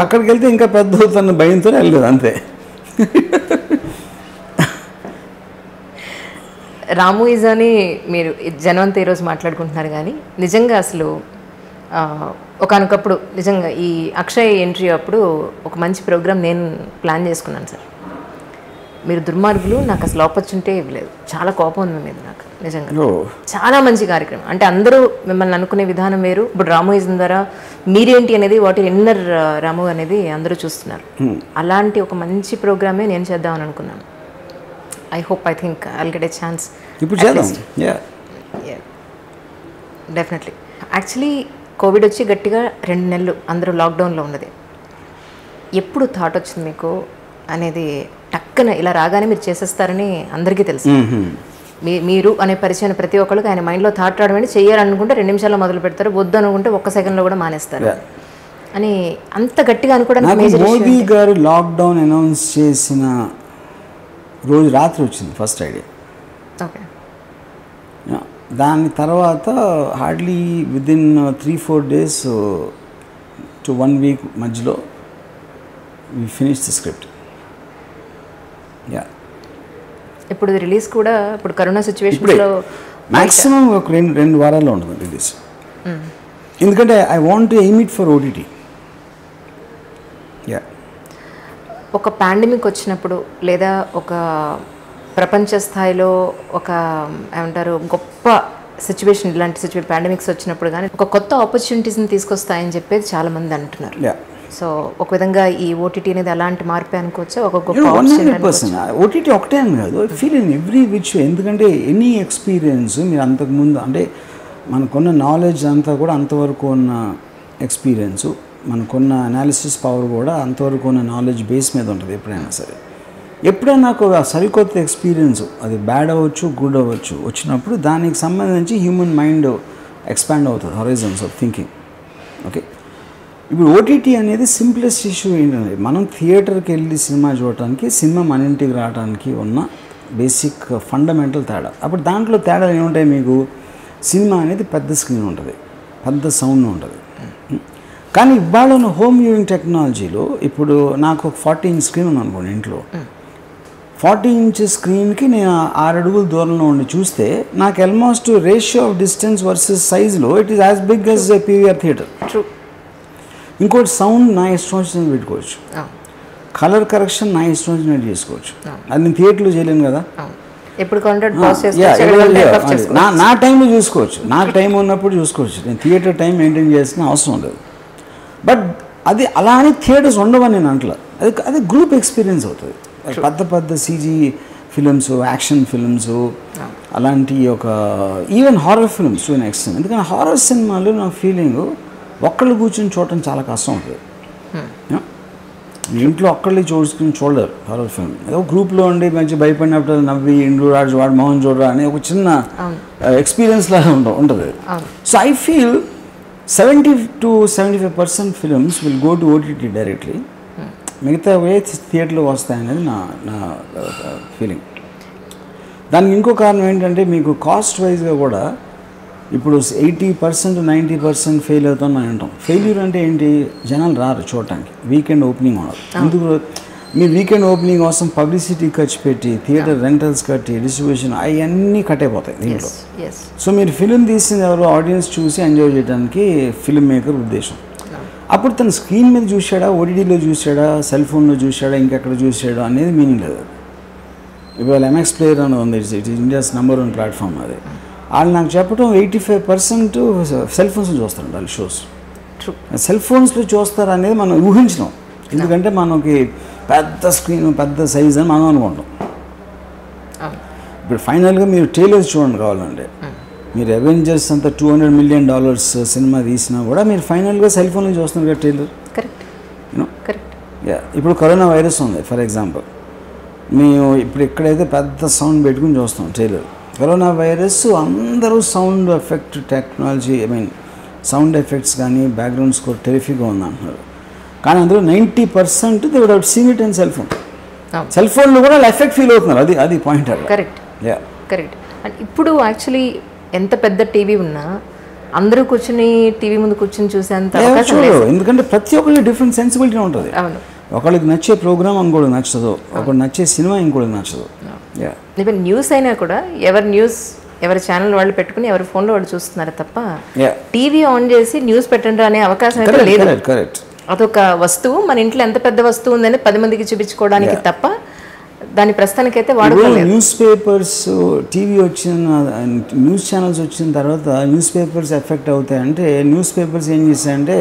[SPEAKER 2] అక్కడికి వెళ్తే ఇంకా పెద్ద అవుతున్న భయంతో వెళ్ళలేదు అంతే.
[SPEAKER 1] రాము ఈజ్ అని మీరు జనవంత ఈరోజు మాట్లాడుకుంటున్నారు, కానీ నిజంగా అసలు ఒకనొకప్పుడు నిజంగా ఈ అక్షయ్ ఎంట్రీ అప్పుడు ఒక మంచి ప్రోగ్రామ్ నేను ప్లాన్ చేసుకున్నాను సార్. మీరు దుర్మార్గులు, నాకు అసలు ఆపర్చునిటీ ఇవ్వలేదు, చాలా కోపం ఉంది మీద నాకు నిజంగా. చాలా మంచి కార్యక్రమం, అంటే అందరూ మిమ్మల్ని అనుకునే విధానం వేరు. ఇప్పుడు రాము ఈజ్ ద్వారా మీరేంటి అనేది, వాటి ఇన్నర్ రాము అనేది అందరూ చూస్తున్నారు. అలాంటి ఒక మంచి ప్రోగ్రామే నేను చేద్దామని అనుకున్నాను. I hope, I think I'll get a chance.
[SPEAKER 2] ఇప్పుడు చేద్దాం.
[SPEAKER 1] డెఫినెట్లీ. యాక్చువల్లీ కోవిడ్ వచ్చి గట్టిగా 2 నెలలు అందరూ లాక్డౌన్లో ఉన్నది. ఎప్పుడు థాట్ వచ్చింది మీకు అనేది? టక్కన ఇలా రాగానే మీరు చేసేస్తారని అందరికీ తెలుసు. మీరు అనే పరిచయం ప్రతి ఒక్కరికి ఆయన మైండ్లో థాట్ రావడం అంటే చేయాలనుకుంటే 2 నిమిషాల్లో మొదలు పెడతారు, వద్దు అనుకుంటే 1 సెకండ్లో కూడా మానేస్తారు అని అంత గట్టిగా అనుకోవడానికి.
[SPEAKER 2] మోదీ గారు లాక్డౌన్ అనౌన్స్ చేసిన రోజు రాత్రి వచ్చింది ఫస్ట్ ఐడియా.
[SPEAKER 1] ఓకే.
[SPEAKER 2] దాని తర్వాత hardly within 3-4 days to 1 week మధ్యలో వి ఫినిష్ ది స్క్రిప్ట్.
[SPEAKER 1] ఇప్పుడు రిలీజ్ కూడా ఇప్పుడు కరోనా సిచ్యువేషన్లో
[SPEAKER 2] మ్యాక్సిమం ఒక 2 వారాల్లో ఉంటుంది రిలీజ్. ఎందుకంటే I want to aim it for OTT.
[SPEAKER 1] ఒక పాండమిక్ వచ్చినప్పుడు, లేదా ఒక ప్రపంచ స్థాయిలో ఒక ఏమంటారు గొప్ప సిచ్యువేషన్, ఇలాంటి పాండమిక్స్ వచ్చినప్పుడు కానీ ఒక కొత్త ఆపర్చునిటీస్ని తీసుకొస్తాయని చెప్పేది చాలామంది అంటున్నారు. సో ఒక విధంగా ఈ ఓటీటీ అనేది అలాంటి మార్పే అనుకోవచ్చు. ఒక గొప్ప
[SPEAKER 2] 100% ఓటీటీ ఒకటే అని కాదు, ఫీల్ ఇన్ ఎవ్రీ విచ్. ఎందుకంటే ఎనీ ఎక్స్పీరియన్స్ మీరు అంతకుముందు అంటే మనకున్న నాలెడ్జ్ అంతా కూడా అంతవరకు ఉన్న ఎక్స్పీరియన్సు, మనకున్న అనాలిసిస్ పవర్ కూడా అంతవరకు ఉన్న నాలెడ్జ్ బేస్ మీద ఉంటుంది. ఎప్పుడైనా సరే, ఎప్పుడైనా నాకు ఒక సరికొత్త ఎక్స్పీరియన్స్, అది బ్యాడ్ అవ్వచ్చు, గుడ్ అవ్వచ్చు, వచ్చినప్పుడు దానికి సంబంధించి హ్యూమన్ మైండ్ ఎక్స్పాండ్ అవుతుంది, హొరైజన్స్ ఆఫ్ థింకింగ్. ఓకే. ఇప్పుడు ఓటీటీ అనేది సింప్లెస్ట్ ఇష్యూ ఏంటంటే, మనం థియేటర్కి వెళ్ళి సినిమా చూడటానికి, సినిమా మన ఇంటికి రావడానికి ఉన్న బేసిక్ ఫండమెంటల్ తేడా. అప్పుడు దాంట్లో తేడా ఏముంటాయి మీకు? సినిమా అనేది పెద్ద స్క్రీన్ ఉంటుంది, పెద్ద సౌండ్ ఉంటుంది. కానీ ఇవాళ ఉన్న హోమ్ వ్యూయింగ్ టెక్నాలజీలో ఇప్పుడు నాకు ఒక 40 inch స్క్రీన్ ఉంది అనుకోండి ఇంట్లో. 40 inch స్క్రీన్కి నేను 6 అడుగుల దూరంలో ఉండి చూస్తే నాకు almost ratio of distance versus సైజ్లో it is as big as a PVR theatre. ఇంకోటి సౌండ్ నా ఇష్టం వచ్చినది పెట్టుకోవచ్చు, కలర్ కరెక్షన్ నా ఇష్టం వచ్చినట్టు చేసుకోవచ్చు. అది నేను థియేటర్లో చేయలేను కదా. నా టైంలో చూసుకోవచ్చు, నాకు టైం ఉన్నప్పుడు చూసుకోవచ్చు. నేను థియేటర్ టైం మెయింటైన్ చేసిన అవసరం లేదు. బట్ అది అలా అని థియేటర్స్ ఉండవని నేను అంటలా. అది గ్రూప్ ఎక్స్పీరియన్స్ అవుతుంది. పెద్ద సీజీ ఫిలిమ్స్, యాక్షన్ ఫిలిమ్స్, అలాంటి ఒక even horror films to an extent. ఎందుకంటే హారర్ సినిమాలు నా ఫీలింగ్ ఒక్కళ్ళు కూర్చొని చూడటం చాలా కష్టం అవుతుంది. ఇంట్లో ఒక్కళ్ళే చూడలేరు హారర్ ఫిల్మ్. ఏదో గ్రూప్లో ఉండి మంచి భయపడినప్పుడు నవ్వి ఇండ్రు రాజు వాడు మోహన్ చూడరా అనే ఒక చిన్న ఎక్స్పీరియన్స్ లాగా ఉంటుంది. So I feel 70 to 75% films will go to OTT directly. మిగతా వే థియేటర్లో వస్తాయనేది నా ఫీలింగ్. దానికి ఇంకో కారణం ఏంటంటే మీకు కాస్ట్ వైజ్గా కూడా ఇప్పుడు 80% 90% ఫెయిల్ అవుతాం అని అంటాం. ఫెయిల్యూర్ అంటే ఏంటి? జనాలు రారు చూడటానికి, వీకెండ్ ఓపెనింగ్ ఉండదు. ఎందుకు? మీరు వీకెండ్ ఓపెనింగ్ కోసం పబ్లిసిటీ ఖర్చు పెట్టి, థియేటర్ రెంటల్స్ కట్టి, డిస్ట్రిబ్యూషన్ అవన్నీ కట్ అయిపోతాయి దీంట్లో. సో మీరు ఫిలిం తీసింది ఎవరు? ఆడియన్స్ చూసి ఎంజాయ్ చేయడానికి ఫిల్మ్ మేకర్ ఉద్దేశం. అప్పుడు తను స్క్రీన్ మీద చూసాడా, ఓటీటీలో చూసాడా, సెల్ ఫోన్లో చూసాడా, ఇంకెక్కడ చూసాడా అనేది మీనింగ్ లేదు. ఇవాళ ఎంఎక్స్ ప్లేయర్ అని ఉంది, ఇట్ ఇండియాస్ #1 ప్లాట్ఫామ్. అది వాళ్ళు నాకు చెప్పడం 85% సెల్ ఫోన్స్లో చూస్తారు వాళ్ళు షోస్. సెల్ ఫోన్స్లో చూస్తారు అనేది మనం ఊహించినాం. ఎందుకంటే మనకి పెద్ద స్క్రీన్, పెద్ద సైజ్ అని మనం అనుకుంటాం. ఇప్పుడు ఫైనల్గా మీరు ట్రైలర్స్ చూడండి కావాలంటే, మీరు అవెంజర్స్ అంతా $200 million సినిమా తీసినా కూడా మీరు ఫైనల్గా సెల్ ఫోన్లో చూస్తున్నారు కదా ట్రైలర్. ఇప్పుడు కరోనా వైరస్ ఉంది ఫర్ ఎగ్జాంపుల్, మేము ఇప్పుడు ఎక్కడైతే పెద్ద సౌండ్ పెట్టుకుని చూస్తాం ట్రైలర్. కరోనా వైరస్ అందరూ sound effect technology, sound effects కానీ బ్యాక్గ్రౌండ్ స్కోర్ టెరిఫిక్గా ఉంది అంటున్నారు. కానీ అందులో 90% they would have seen it in cell phone. Cell ఫోన్లో కూడా ఎఫెక్ట్ ఫీల్ అవుతున్నారు. అది పాయింట్.
[SPEAKER 1] కరెక్ట్. అండ్ ఇప్పుడు యాక్చువల్లీ ఎంత పెద్ద టీవీ ఉన్నా అందరూ కూర్చుని టీవీ ముందు కూర్చుని చూసేంత అవకాశం లేదు.
[SPEAKER 2] ఎందుకంటే ప్రతి ఒక్కరికి డిఫరెంట్ సెన్సిబిలిటీ ఉంటుంది.
[SPEAKER 1] అవును,
[SPEAKER 2] ఒకళ్ళకి నచ్చే ప్రోగ్రామ్ ఇంకోటికి నచ్చదు, ఒకటి నచ్చే సినిమా ఇంకోటికి నచ్చదు.
[SPEAKER 1] ఈవెన్ న్యూస్ అయినా కూడా ఎవరి ఛానల్ వాళ్ళు పెట్టుకుని ఎవరి ఫోన్లో వాళ్ళు చూస్తున్నారు తప్ప టీవీ ఆన్ చేసి న్యూస్ పెట్టండి అనే అవకాశం అయితే లేదు.
[SPEAKER 2] కరెక్ట్.
[SPEAKER 1] అదొక వస్తువు, మన ఇంట్లో ఎంత పెద్ద వస్తువు ఉందని 10 మందికి చూపించుకోవడానికి తప్ప దాని ప్రస్తుతానికైతే వాడుకోలేదు.
[SPEAKER 2] న్యూస్ పేపర్స్, టీవీ వచ్చిన న్యూస్ ఛానల్స్ వచ్చిన తర్వాత న్యూస్ పేపర్స్ ఎఫెక్ట్ అవుతాయంటే న్యూస్ పేపర్స్ ఏం చేస్తాయంటే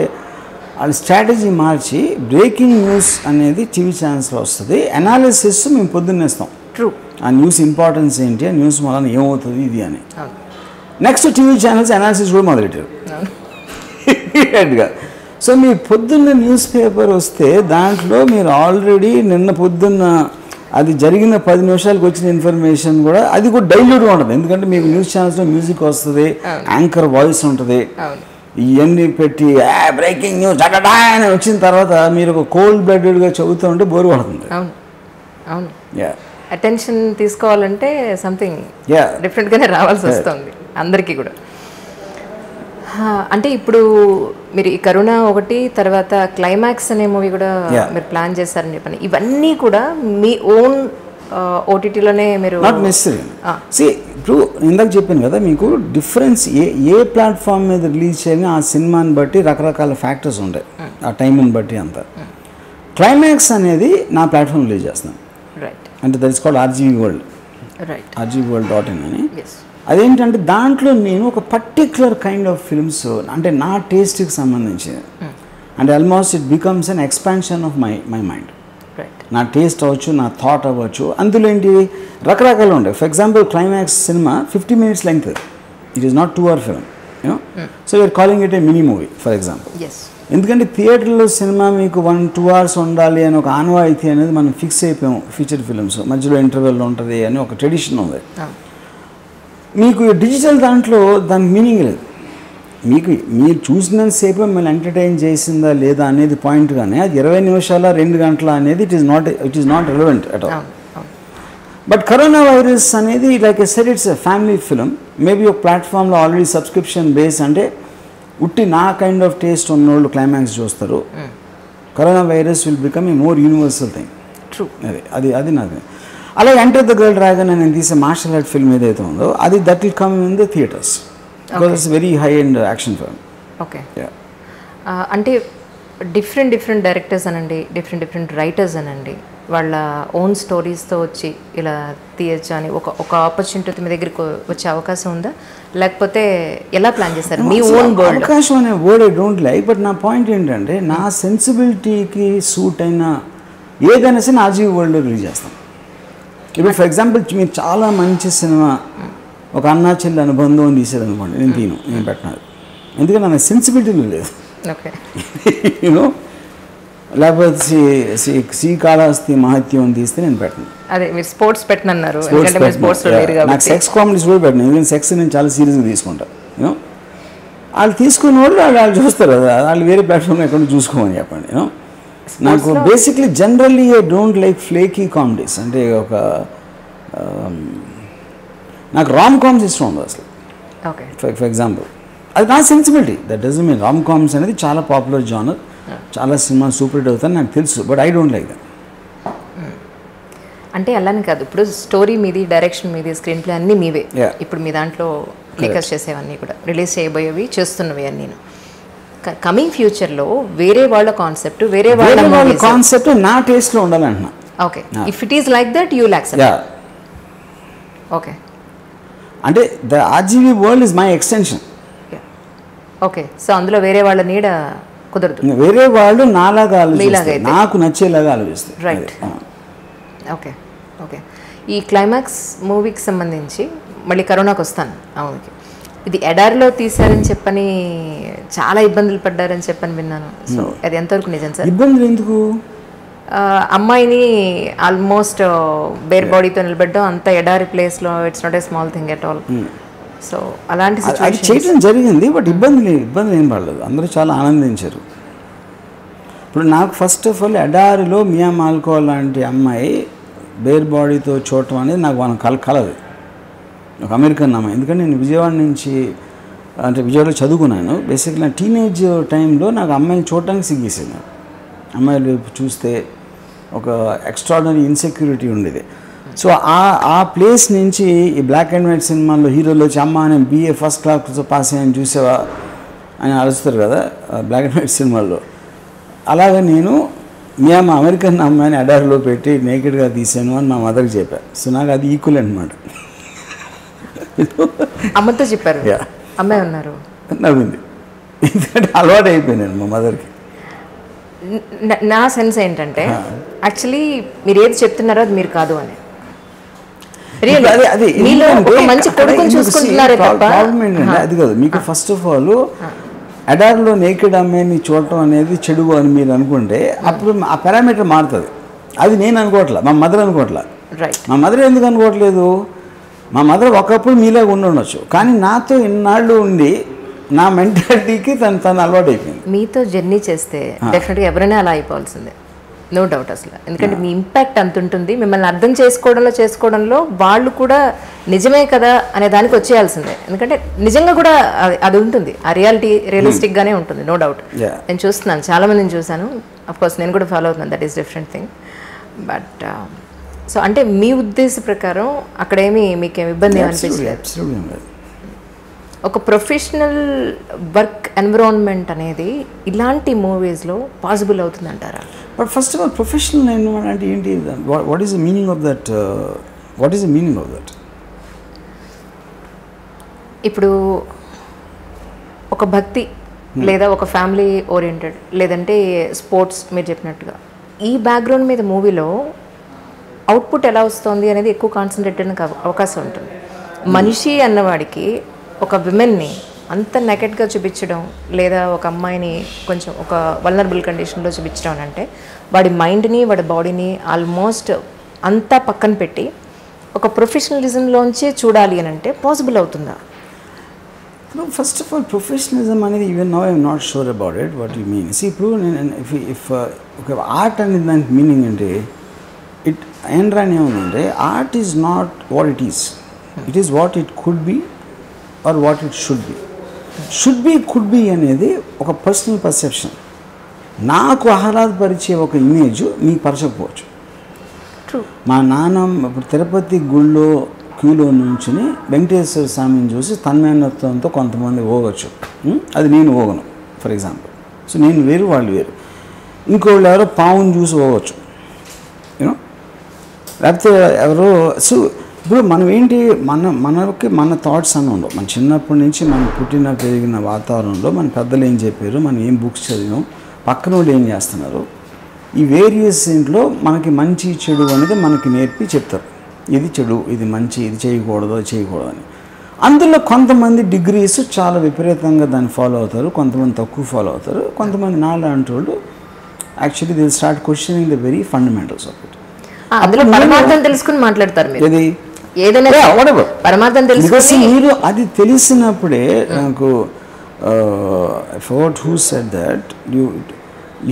[SPEAKER 2] వాళ్ళ స్ట్రాటజీ మార్చి బ్రేకింగ్ న్యూస్ అనేది టీవీ ఛానల్స్లో వస్తుంది, అనాలిసిస్ మేము పొద్దున్నేస్తాం.
[SPEAKER 1] ట్రూ.
[SPEAKER 2] ఆ న్యూస్ ఇంపార్టెన్స్ ఏంటి, ఆ న్యూస్ వలన ఏమవుతుంది ఇది అని. నెక్స్ట్ టీవీ ఛానల్స్ అనాలిసిస్ కూడా మొదలెట్టారు. సో మీ పొద్దున్న న్యూస్ పేపర్ వస్తే దాంట్లో మీరు ఆల్రెడీ నిన్న పొద్దున్న అది జరిగిన 10 నిమిషాలకు వచ్చిన ఇన్ఫర్మేషన్ కూడా అది కూడా డైల్యూట్గా ఉంటుంది. ఎందుకంటే మీకు న్యూస్ ఛానల్స్లో మ్యూజిక్ వస్తుంది, యాంకర్ వాయిస్ ఉంటుంది, ఇవన్నీ పెట్టి బ్రేకింగ్ న్యూస్ అని వచ్చిన తర్వాత మీరు ఒక కోల్డ్ బ్లడెడ్గా చదువుతూ ఉంటే బోరు పడుతుంది.
[SPEAKER 1] అవును, అవును. అటెన్షన్ తీసుకోవాలంటే సంథింగ్ డిఫరెంట్గానే రావాల్సి వస్తుంది అందరికీ కూడా. అంటే ఇప్పుడు మీరు ఈ కరుణ ఒకటి, తర్వాత క్లైమాక్స్ అనే మూవీ కూడా మీరు ప్లాన్ చేశారని చెప్పండి. ఇవన్నీ కూడా మీ ఓన్ ఓటీటీలోనే మీరు
[SPEAKER 2] నాట్ నెసరీ. ఇప్పుడు ఇందాక చెప్పాను కదా మీకు డిఫరెన్స్ ఏ ప్లాట్ఫామ్ మీద రిలీజ్ చేయాలని ఆ సినిమాని బట్టి రకరకాల ఫ్యాక్టర్స్ ఉంటాయి, ఆ టైంని బట్టి అంతా. క్లైమాక్స్ అనేది నా ప్లాట్ఫామ్ రిలీజ్ చేస్తున్నాను. అంటే that is called RGV World, rgvworld.in అని. అదేంటంటే దాంట్లో నేను ఒక పర్టిక్యులర్ కైండ్ ఆఫ్ ఫిల్మ్స్ అంటే నా టేస్ట్కి సంబంధించింది. అంటే almost it becomes an expansion of my mind. నా టేస్ట్ అవ్వచ్చు, నా థాట్ అవ్వచ్చు. అందులో ఏంటి రకరకాలు ఉంటాయి. For example climax cinema 50 minutes length, it is not 2 hour film, you know. So you're calling it a mini movie for example. ఎందుకంటే థియేటర్లో సినిమా మీకు 1-2 hours ఉండాలి అని ఒక ఆనవాయితీ అనేది మనం ఫిక్స్ అయిపోయాము. ఫీచర్ ఫిల్మ్స్ మధ్యలో ఇంటర్వెల్ ఉంటుంది అని ఒక ట్రెడిషన్ ఉంది. మీకు డిజిటల్ దాంట్లో దానికి మీనింగ్ లేదు. మీకు మీరు చూసినంతసేపు మిమ్మల్ని ఎంటర్టైన్ చేసిందా లేదా అనేది పాయింట్, కానీ అది 20 నిమిషాల 2 గంటల అనేది it is not relevant at all. But corona virus అనేది like a said it's a family film. Maybe ఒక ప్లాట్ఫామ్లో ఆల్రెడీ సబ్స్క్రిప్షన్ బేస్ అంటే ఉట్టి నా కైండ్ ఆఫ్ టేస్ట్ ఉన్నోళ్ళు క్లైమాక్స్ చూస్తారు. Corona virus will become a more universal thing.
[SPEAKER 1] True.
[SPEAKER 2] అది నాది. అలాగే ఎంటర్ ద గర్ల్ డ్రాగన్ అని నేను తీసే మార్షల్ ఆర్ట్ ఫిల్మ్ ఏదైతే ఉందో అది that will come in the theatres because it's very high and action film.
[SPEAKER 1] Okay. అంటే డిఫరెంట్ డైరెక్టర్స్ అనండి, డిఫరెంట్ రైటర్స్ అనండి, వాళ్ళ ఓన్ స్టోరీస్తో వచ్చి ఇలా తీయచ్చు అని ఒక ఆపర్చునిటీ మీ దగ్గరికి వచ్చే అవకాశం ఉందా, లేకపోతే ఎలా ప్లాన్ చేస్తారు మీ ఓన్ వరల్డ్?
[SPEAKER 2] అవకాశం అనే word I don't like, but నా పాయింట్ ఏంటంటే నా సెన్సిబిలిటీకి సూట్ అయిన ఏదైనా సరే RGV Worldలో రిలీజ్ చేస్తాం. ఇప్పుడు ఫర్ ఎగ్జాంపుల్ మీరు చాలా మంచి సినిమా ఒక అన్నా చెల్లి అనుబంధం అని తీసేదనుకోండి, నేను పెట్టినది ఎందుకంటే నా సెన్సిబిలిటీలో లేదు.
[SPEAKER 1] ఓకే.
[SPEAKER 2] యూనో, లేకపోతే శ్రీకాళహస్తి మహత్యం అని తీస్తే నేను పెట్టను.
[SPEAKER 1] అదే మీరు స్పోర్ట్స్ పెట్టనన్నారు,
[SPEAKER 2] నాకు సెక్స్ కామెడీస్ కూడా పెట్టను, ఎందుకంటే సెక్స్ నేను చాలా సీరియస్గా తీసుకుంటాను. యూనో, వాళ్ళు తీసుకున్న వాళ్ళు చూస్తారు కదా, వాళ్ళు వేరే ప్లాట్ఫామ్ ఎక్కడ చూసుకోమని చెప్పండి. యూనో, నాకు basically generally I don't like flaky comedies. అంటే ఒక నాకు రామ్ కామ్స్ ఇష్టం ఉంది అసలు.
[SPEAKER 1] ఓకే.
[SPEAKER 2] ఫర్ ఎగ్జాంపుల్ అది నా sensibility. That doesn't mean Ram comms అనేది చాలా పాపులర్ జానర్, చాలా సినిమా సూపర్ హిట్ అవుతాయి నాకు తెలుసు, but I don't like that.
[SPEAKER 1] అంటే అలానే కాదు, ఇప్పుడు స్టోరీ మీది, డైరెక్షన్ మీది, స్క్రీన్ ప్లే అన్నీ మీవే. ఇప్పుడు మీ దాంట్లో క్లికర్స్ చేసేవన్నీ కూడా రిలీజ్ చేయబోయేవి చేస్తున్నవి అన్నీ. కమింగ్ ఫ్యూచర్లో వేరే వాళ్ళ కాన్సెప్ట్, వేరే వాళ్ళ
[SPEAKER 2] కాన్సెప్ట్ నా టేస్ట్లో ఉండాలంటున్నా.
[SPEAKER 1] Okay. If it is like that you will accept. Okay. అంటే
[SPEAKER 2] the RGV World is my extension.
[SPEAKER 1] Okay. So అందులో వేరే వాళ్ళ నీడ కుదరదు,
[SPEAKER 2] వేరే వాళ్ళు నాలాగా ఆలోచిస్తారు, నాకు నచ్చేలాగా ఆలోచిస్తారు.
[SPEAKER 1] రైట్. ఓకే. ఓకే. ఈ క్లైమాక్స్ మూవీకి సంబంధించి మళ్ళీ కరోనాకి వస్తాను. అవును, ఇది ఎడారిలో తీశారని చెప్పని చాలా ఇబ్బందులు పడ్డారని చెప్పని విన్నాను. సో అది ఎంతవరకు నిజం సార్?
[SPEAKER 2] ఇబ్బందులు ఎందుకు?
[SPEAKER 1] అమ్మాయిని ఆల్మోస్ట్ బేర్ బాడీతో నిలబెట్టడం అంత ఎడారి ప్లేస్లో it's not a small thing at all. So అలాంటి
[SPEAKER 2] సిచ్యువేషన్ చేయడం జరిగింది, బట్ ఇబ్బంది ఏం పడలేదు, అందరూ చాలా ఆనందించారు. ఇప్పుడు నాకు ఫస్ట్ ఆఫ్ ఆల్ ఎడారిలో మియా మాల్కో లాంటి అమ్మాయి బేర్ బాడీతో చూడటం అనేది నాకు మనం కలదు. ఒక అమెరికన్ అమ్మాయి. ఎందుకంటే నేను విజయవాడ నుంచి అంటే విజయవాడలో చదువుకున్నాను. బేసిక్గా నా టీనేజ్ టైంలో నాకు అమ్మాయిని చూడటానికి సిగ్గేసింది. అమ్మాయిలు చూస్తే ఒక ఎక్స్ట్రాడినరీ ఇన్సెక్యూరిటీ ఉండేది. సో ఆ ప్లేస్ నుంచి ఈ బ్లాక్ అండ్ వైట్ సినిమాల్లో హీరోలు వచ్చి అమ్మ నేను BA ఫస్ట్ క్లాస్తో పాస్ అయ్యాను చూసావా అని అరుస్తారు కదా బ్లాక్ అండ్ వైట్ సినిమాల్లో. అలాగే నేను మీ అమ్మ అమెరికన్ అమ్మాయిని అడార్లో పెట్టి నేకెడ్గా తీసాను అని మా మదర్కి చెప్పాను. సో నాకు అది ఈక్వల్ అనమాట.
[SPEAKER 1] అమ్మతో చెప్పారు, అమ్మాయి ఉన్నారు,
[SPEAKER 2] నవ్వింది. ఎందుకంటే అలవాటు అయిపోయినాను మా మదర్కి.
[SPEAKER 1] నా సెన్స్ ఏంటంటే యాక్చువల్లీ మీరు ఏది చెప్తున్నారో అది మీరు కాదు అని. మంచి కొడుకుని చూసుకుంటున్నారే తప్ప
[SPEAKER 2] అది కాదు. మీకు ఫస్ట్ ఆఫ్ ఆల్ అడార్లో నేకెడ్ అమ్మాయిని చూడటం అనేది చెడు అని మీరు అనుకుంటే అప్పుడు ఆ పారామీటర్ మారుతుంది. అది నేను అనుకోవట్లా, మా మదర్ అనుకోవట్లా. మా మదర్ ఎందుకు అనుకోవట్లేదు? మా మదర్ ఒకప్పుడు మీలాగా ఉండొచ్చు, కానీ నాతో ఇన్నాళ్ళు ఉండి నా మెంటాలిటీకి తను అలవాటు అయిపోయింది.
[SPEAKER 1] మీతో జర్నీ చేస్తే డెఫినెట్గా ఎవరైనా అలా అయిపోవాల్సిందే, నో డౌట్ అసలు. ఎందుకంటే మీ ఇంపాక్ట్ అంత ఉంటుంది. మిమ్మల్ని అర్థం చేసుకోవడంలో వాళ్ళు కూడా నిజమే కదా అనే దానికి వచ్చేయాల్సిందే. ఎందుకంటే నిజంగా కూడా అది ఉంటుంది, ఆ రియలిస్టిక్గానే ఉంటుంది, నో డౌట్. నేను చూస్తున్నాను, చాలామందిని చూశాను. అఫ్కోర్స్ నేను కూడా ఫాలో అవుతున్నాను, that is different thing. But so అంటే మీ ఉద్దేశ ప్రకారం అక్కడేమి మీకేమి ఇబ్బంది అనిపించలేదు? ఒక ప్రొఫెషనల్ వర్క్ ఎన్విరాన్మెంట్ అనేది ఇలాంటి మూవీస్లో పాసిబుల్ అవుతుందంటారా?
[SPEAKER 2] But first of all professional environment అంటే ఏంటి? What is the meaning of that? What is the meaning of that?
[SPEAKER 1] ఇప్పుడు ఒక భక్తి లేదా ఒక ఫ్యామిలీ ఓరియంటెడ్ లేదంటే స్పోర్ట్స్ మీరు చెప్పినట్టుగా ఈ బ్యాక్గ్రౌండ్ మీద మూవీలో అవుట్పుట్ ఎలా వస్తుంది అనేది ఎక్కువ కాన్సన్ట్రేట్ అయ్యే అవకాశం ఉంటుంది. మనిషి అన్నవాడికి ఒక విమెన్ని అంత నెకెట్గా చూపించడం లేదా ఒక అమ్మాయిని కొంచెం ఒక వల్నరబుల్ కండిషన్లో చూపించడం అంటే వాడి మైండ్ని వాడి బాడీని ఆల్మోస్ట్ అంతా పక్కన పెట్టి ఒక ప్రొఫెషనలిజంలోంచే చూడాలి అని అంటే పాసిబుల్ అవుతుందా?
[SPEAKER 2] ఫస్ట్ ఆఫ్ ఆల్ ప్రొఫెషనలిజం అనేది even now I'm not sure about it what you mean. ఇప్పుడు నేను ఇఫ్ ఒక ఆర్ట్ అనేది దానికి మీనింగ్ అంటే ఇట్ ఏంట్రాని ఏముందంటే art is not what it is, it is what it could be or what it should be. Should be could be అనేది ఒక పర్సనల్ పర్సెప్షన్. నాకు ఆహ్లాదపరిచే ఒక ఇమేజ్ మీకు పరచకపోవచ్చు. మా నాన్న ఇప్పుడు తిరుపతి గుళ్ళో క్యూలో నుంచుని వెంకటేశ్వర స్వామిని చూసి తన్మయత్వంతో కొంతమంది పోగొచ్చు, అది నేను పోగను ఫర్ ఎగ్జాంపుల్. సో నేను వేరు వాళ్ళు వేరు. ఇంకోళ్ళు ఎవరో పావుని చూసి పోవచ్చు, యూనో, లేకపోతే ఎవరో. సో ఇప్పుడు మనం ఏంటి మనకి మన థాట్స్ అని ఉండవు. మన చిన్నప్పటి నుంచి మనం పుట్టిన పెరిగిన వాతావరణంలో మన పెద్దలు ఏం చెప్పారు, మనం ఏం బుక్స్ చదివాం, పక్కన వాళ్ళు ఏం చేస్తున్నారు, ఈ వేరియస్ ఇంట్లో మనకి మంచి చెడు అనేది మనకి నేర్పి చెప్తారు. ఇది చెడు, ఇది మంచి, ఇది చేయకూడదు, అది చేయకూడదు అని. అందులో కొంతమంది డిగ్రీస్ చాలా విపరీతంగా దాన్ని ఫాలో అవుతారు, కొంతమంది తక్కువ ఫాలో అవుతారు, కొంతమంది నాలాంటి వాళ్ళు actually they start questioning the very fundamentals of it.
[SPEAKER 1] అందులో పరమార్థం తెలుసుకుని మాట్లాడతారు మీరు.
[SPEAKER 2] ఇది
[SPEAKER 1] ఏదైనా పరమార్థం తెలుసుకుని
[SPEAKER 2] మీరు అది తెలిసినప్పుడే నాకు fort who said that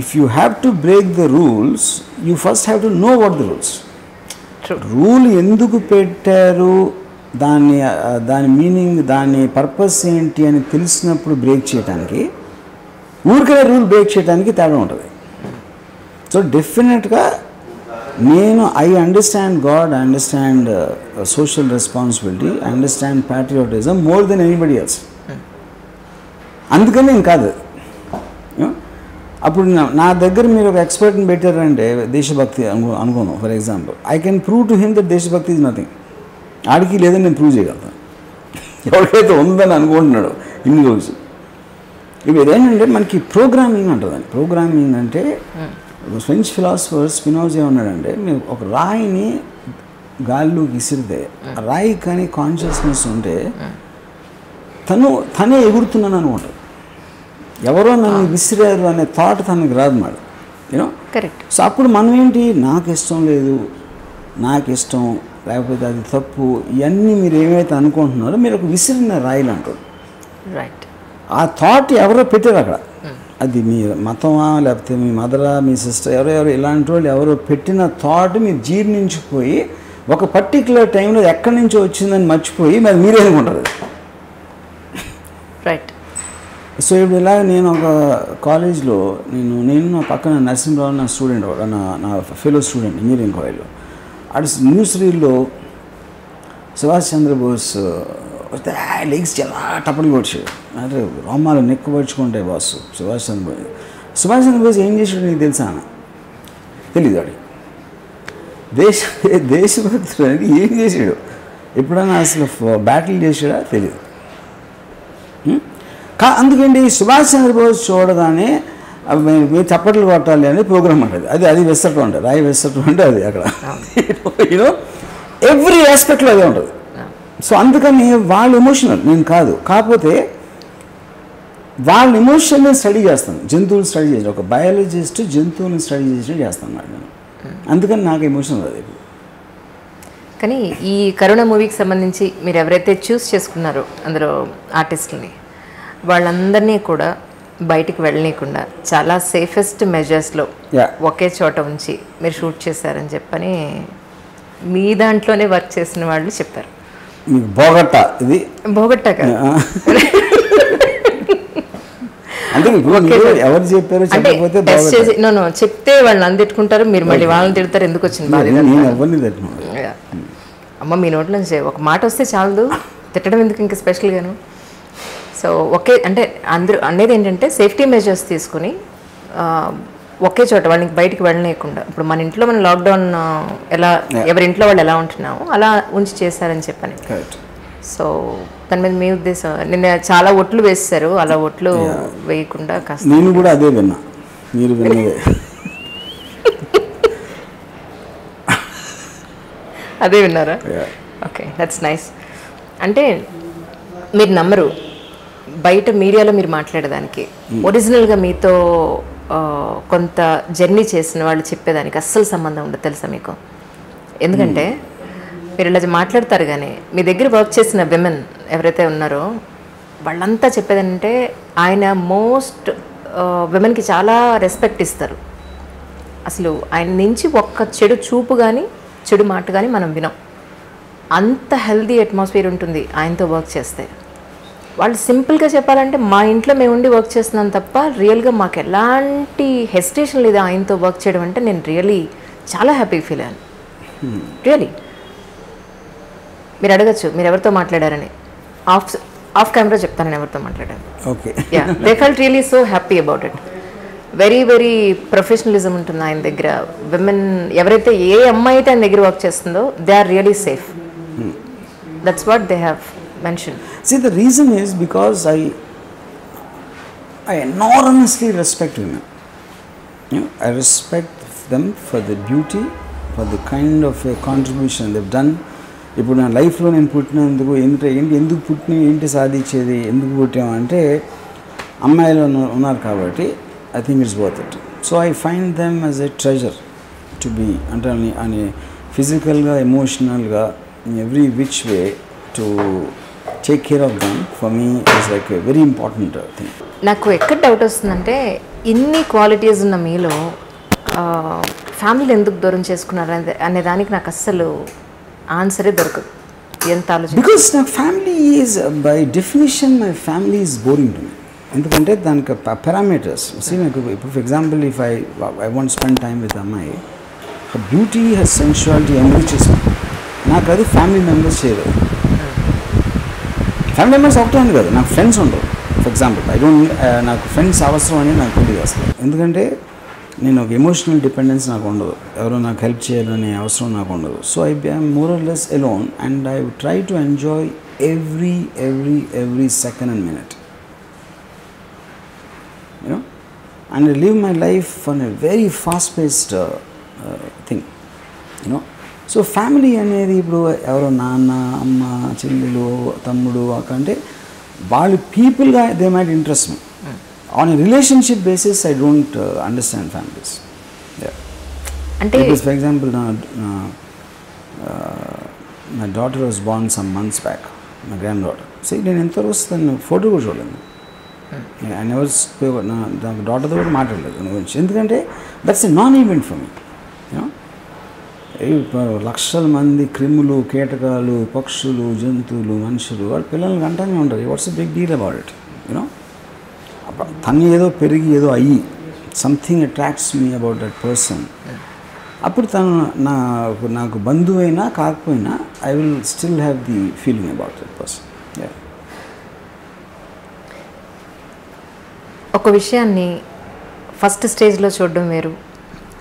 [SPEAKER 2] if you have to break the rules, you first have to know what the rules. Rule ఎందుకు పెట్టారు, దాని మీనింగ్, దాని పర్పస్ ఏంటి అని తెలిసినప్పుడు బ్రేక్ చేయడానికి, ఊరికే రూల్ బ్రేక్ చేయడానికి తేడా ఉంటుంది. సో డెఫినెట్గా నేను I understand God, I understand social responsibility, I understand patriotism more than anybody else. అందుకని నేను కాదు. అప్పుడు నా దగ్గర మీరు ఒక ఎక్స్పర్ట్ని పెట్టారంటే దేశభక్తి అనుకోను for example, I can prove to him that దేశభక్తి ఈజ్ నథింగ్. ఆడికి లేదని నేను ప్రూవ్ చేయగలుగుతాను, ఎవరికైతే ఉందని అనుకుంటున్నాడు ఇన్ని రోజు. ఇవి ఏంటంటే మనకి ప్రోగ్రామింగ్ అంటుందండి. ప్రోగ్రామింగ్ అంటే ఫ్రెంచ్ ఫిలాసఫర్ స్పినోజా ఏమన్నాడంటే, మీరు ఒక రాయిని గాల్లోకి విసిరితే ఆ రాయి కానీ కాన్షియస్నెస్ ఉంటే తనే ఎగురుతున్నాను అనుకుంటాడు. ఎవరో నన్ను విసిరారు అనే థాట్ తనకి రాదు మేడం, యూనో.
[SPEAKER 1] కరెక్ట్.
[SPEAKER 2] సో అప్పుడు మనం ఏంటి, నాకు ఇష్టం లేదు, నాకు ఇష్టం, లేకపోతే అది తప్పు, ఇవన్నీ మీరు ఏమైతే అనుకుంటున్నారో మీరు ఒక విసిరిన రాయిలు అంటారు.
[SPEAKER 1] రైట్.
[SPEAKER 2] ఆ థాట్ ఎవరో పెట్టారు అక్కడ, అది మీ మతమా లేకపోతే మీ మదరా మీ సిస్టర్ ఎవరో ఇలాంటి వాళ్ళు ఎవరో పెట్టిన థాట్ మీరు జీర్ణించిపోయి ఒక పర్టికులర్ టైంలో ఎక్కడి నుంచో వచ్చిందని మర్చిపోయి మరి మీరే అనుకుంటారు.
[SPEAKER 1] రైట్.
[SPEAKER 2] సో ఇప్పుడు ఇలా నేను ఒక కాలేజ్లో నేను నా పక్కన నరసింహరావు నా స్టూడెంట్ నా ఫెలో స్టూడెంట్ ఇంజనీరింగ్ కాలేజ్లో అటు న్యూస్ రీల్లో సుభాష్ చంద్రబోస్ వస్తే లెగ్స్ చాలా టప్పలు కొట్టాడు. అంటే రోమాలు నెక్కుపరుచుకుంటాయి బాస్ సుభాష్ చంద్రబోస్ ఏం చేసాడు నీకు తెలుసా అన్న? తెలీదు వాడికి. దేశభక్తుడానికి ఏం చేసాడు? ఎప్పుడైనా అసలు బ్యాటిల్ చేసాడా? తెలీదు. అందుకండి సుభాష్ చంద్రబోస్ చూడగానే మీరు చప్పట్లు కొట్టాలి అని ప్రోగ్రామ్ ఉంటుంది. అది వెస్సటం ఉంటుంది, రాయి వెస్సటం అంటే అది అక్కడ యూనో ఎవ్రీ ఆస్పెక్ట్లో అదే ఉంటుంది. సో అందుకని వాళ్ళు ఎమోషనల్, నేను కాదు. కాకపోతే వాళ్ళ ఎమోషన్ని స్టడీ చేస్తాను, జంతువులు స్టడీ చేసి ఒక బయాలజిస్ట్ జంతువుని స్టడీ చేసి చేస్తాను నేను. అందుకని నాకు ఎమోషనల్ అది.
[SPEAKER 1] కానీ ఈ కరోనా మూవీకి సంబంధించి మీరు ఎవరైతే చూస్ చేసుకున్నారో అందులో ఆర్టిస్టులని వాళ్ళందరినీ కూడా బయటికి వెళ్ళనీయకుండా చాలా సేఫెస్ట్ మెజర్స్లో ఒకే చోట ఉంచి మీరు షూట్ చేశారని చెప్పని మీ దాంట్లోనే వర్క్ చేసిన వాళ్ళు చెప్పారు.
[SPEAKER 2] బోగట్టా ఇది
[SPEAKER 1] బోగట్టా కాదు,
[SPEAKER 2] అంటే ఎవరు చెప్పారు చెప్పకపోతే
[SPEAKER 1] చెప్తే వాళ్ళని అందిట్టుకుంటారు, మీరు మళ్ళీ వాళ్ళని తిడతారు. ఎందుకు వచ్చింది బాధ్యత? అమ్మ మీ నోట్ల నుంచి ఒక మాట వస్తే చాలదు, తిట్టడం ఎందుకు ఇంకా స్పెషల్గాను? సో ఒకే అంటే అందరూ అనేది ఏంటంటే సేఫ్టీ మెజర్స్ తీసుకుని ఒకే చోట వాళ్ళకి బయటికి వెళ్ళలేకుండా, ఇప్పుడు మన ఇంట్లో మనం లాక్డౌన్ ఎలా ఎవరి ఇంట్లో వాళ్ళు ఎలా ఉంటున్నామో అలా ఉంచి చేశారని చెప్పని. సో దాని మీద మీ ఉద్దేశం? నిన్న చాలా ఒట్లు వేస్తారు, అలా ఒట్లు వేయకుండా కాస్త
[SPEAKER 2] నేను కూడా అదే విన్నా, మీరు విన్నదే
[SPEAKER 1] అదే విన్నారా? Okay, that's nice. అంటే మీరు నమ్మరు, బయట మీడియాలో మీరు మాట్లాడేదానికి ఒరిజినల్గా మీతో కొంత జర్నీ చేసిన వాళ్ళు చెప్పేదానికి అస్సలు సంబంధం ఉండదు తెలుసా మీకు? ఎందుకంటే మీరు ఇలా మాట్లాడతారు కానీ మీ దగ్గర వర్క్ చేసిన విమెన్ ఎవరైతే ఉన్నారో వాళ్ళంతా చెప్పేదంటే ఆయన మోస్ట్ విమెన్కి చాలా రెస్పెక్ట్ ఇస్తారు. అసలు ఆయన నుంచి ఒక్క చెడు చూపు కానీ చెడు మాట కానీ మనం వినం. అంత హెల్దీ అట్మాస్ఫియర్ ఉంటుంది ఆయనతో వర్క్ చేస్తే. వాళ్ళు సింపుల్గా చెప్పాలంటే మా ఇంట్లో మేము ఉండి వర్క్ చేస్తున్నాం తప్ప రియల్గా మాకు ఎలాంటి హెసిటేషన్ లేదు ఆయనతో వర్క్ చేయడం అంటే. నేను రియలీ చాలా హ్యాపీ ఫీల్ అయ్యాను, రియలీ. మీరు అడగచ్చు మీరు ఎవరితో మాట్లాడారని, ఆఫ్ కెమెరా చెప్తాను నేను ఎవరితో మాట్లాడాను.
[SPEAKER 2] Okay,
[SPEAKER 1] yeah, they felt really so happy about it. Very very professionalism ఉంటుంది ఆయన దగ్గర. విమెన్ ఎవరైతే ఏ అమ్మాయి అయితే ఆయన దగ్గర వర్క్ చేస్తుందో they are really safe. That's what they have mentioned.
[SPEAKER 2] See, the reason is because I enormously respect women. You know, I respect them for the beauty, for the kind of a contribution they've done. ఇప్పుడు నా లైఫ్లో నేను పుట్టినందుకు ఎందుకు పుట్టిన ఏంటి సాధించేది ఎందుకు పుట్టామంటే అమ్మాయిలు ఉన్నారు కాబట్టి I think it's worth it. So I find them as a treasure to be, అంటే అని ఫిజికల్గా ఎమోషనల్గా in every which way to take care of them for me is like a very important thing.
[SPEAKER 1] నాకు ఎక్కడ doubt వస్తుందంటే ఇన్ని qualities ఉన్న మీలో ఫ్యామిలీని ఎందుకు దూరం చేసుకున్నారు అనే దానికి నాకు అస్సలు ఆన్సరే దొరకదు. ఎంత ఆలోచన?
[SPEAKER 2] బికాస్ నా family is by definition my family is boring to me. ఎందుకంటే దానికి పారామీటర్స్ నాకు ఇప్పుడు for example if I want spend time with అమ్మాయి, బ్యూటీ హెస్ సెన్షువాలిటీ అన్నీ చేసుకుంటాను. నాకు అది ఫ్యామిలీ మెంబర్స్ చేయలేదు. ఫ్యామిలీ మెంబర్స్ ఒకటే అని కాదు, నాకు ఫ్రెండ్స్ ఉండవు. ఫర్ ఎగ్జాంపుల్ నాకు ఫ్రెండ్స్ అవసరం అని నాకు తెలియదు అసలు. ఎందుకంటే నేను ఒక ఎమోషనల్ డిపెండెన్స్ నాకు ఉండదు, ఎవరో నాకు హెల్ప్ చేయాలనే అవసరం నాకు ఉండదు. So I I'm more or less alone and I try to enjoy every second and minute, you know, and I live my life on a very fast-paced thing, you know. So family అనేది ఇప్పుడు ఎవరో నాన్న అమ్మ చెల్లెలు తమ్ముడు అక్క అంటే వాళ్ళు పీపుల్గా they might interest me. On a relationship basis I don't understand families. అంటే ఫర్ ఎగ్జాంపుల్ నా daughter was born some months back, నా గ్రాండ్ డాటర్. సో నేను ఎంతవరకు వస్తాను ఫోటో కూడా చూడలేదు. ఐ నెవర్ నా డాటర్తో కూడా మాట్లాడలేదు దాని గురించి. ఎందుకంటే that's a non event for me, you know. లక్షల మంది క్రిములు, కీటకాలు, పక్షులు, జంతువులు, మనుషులు వాళ్ళ పిల్లల్ని అంటానే ఉంటారు. What's big deal about it, you know. తను ఏదో పెరిగి ఏదో అయ్యి something attracts me about that person. అప్పుడు తను నాకు బంధువైనా కాకపోయినా I will still have the feeling about that person.
[SPEAKER 1] ఒక విషయాన్ని ఫస్ట్ స్టేజ్లో చూడడం వేరు,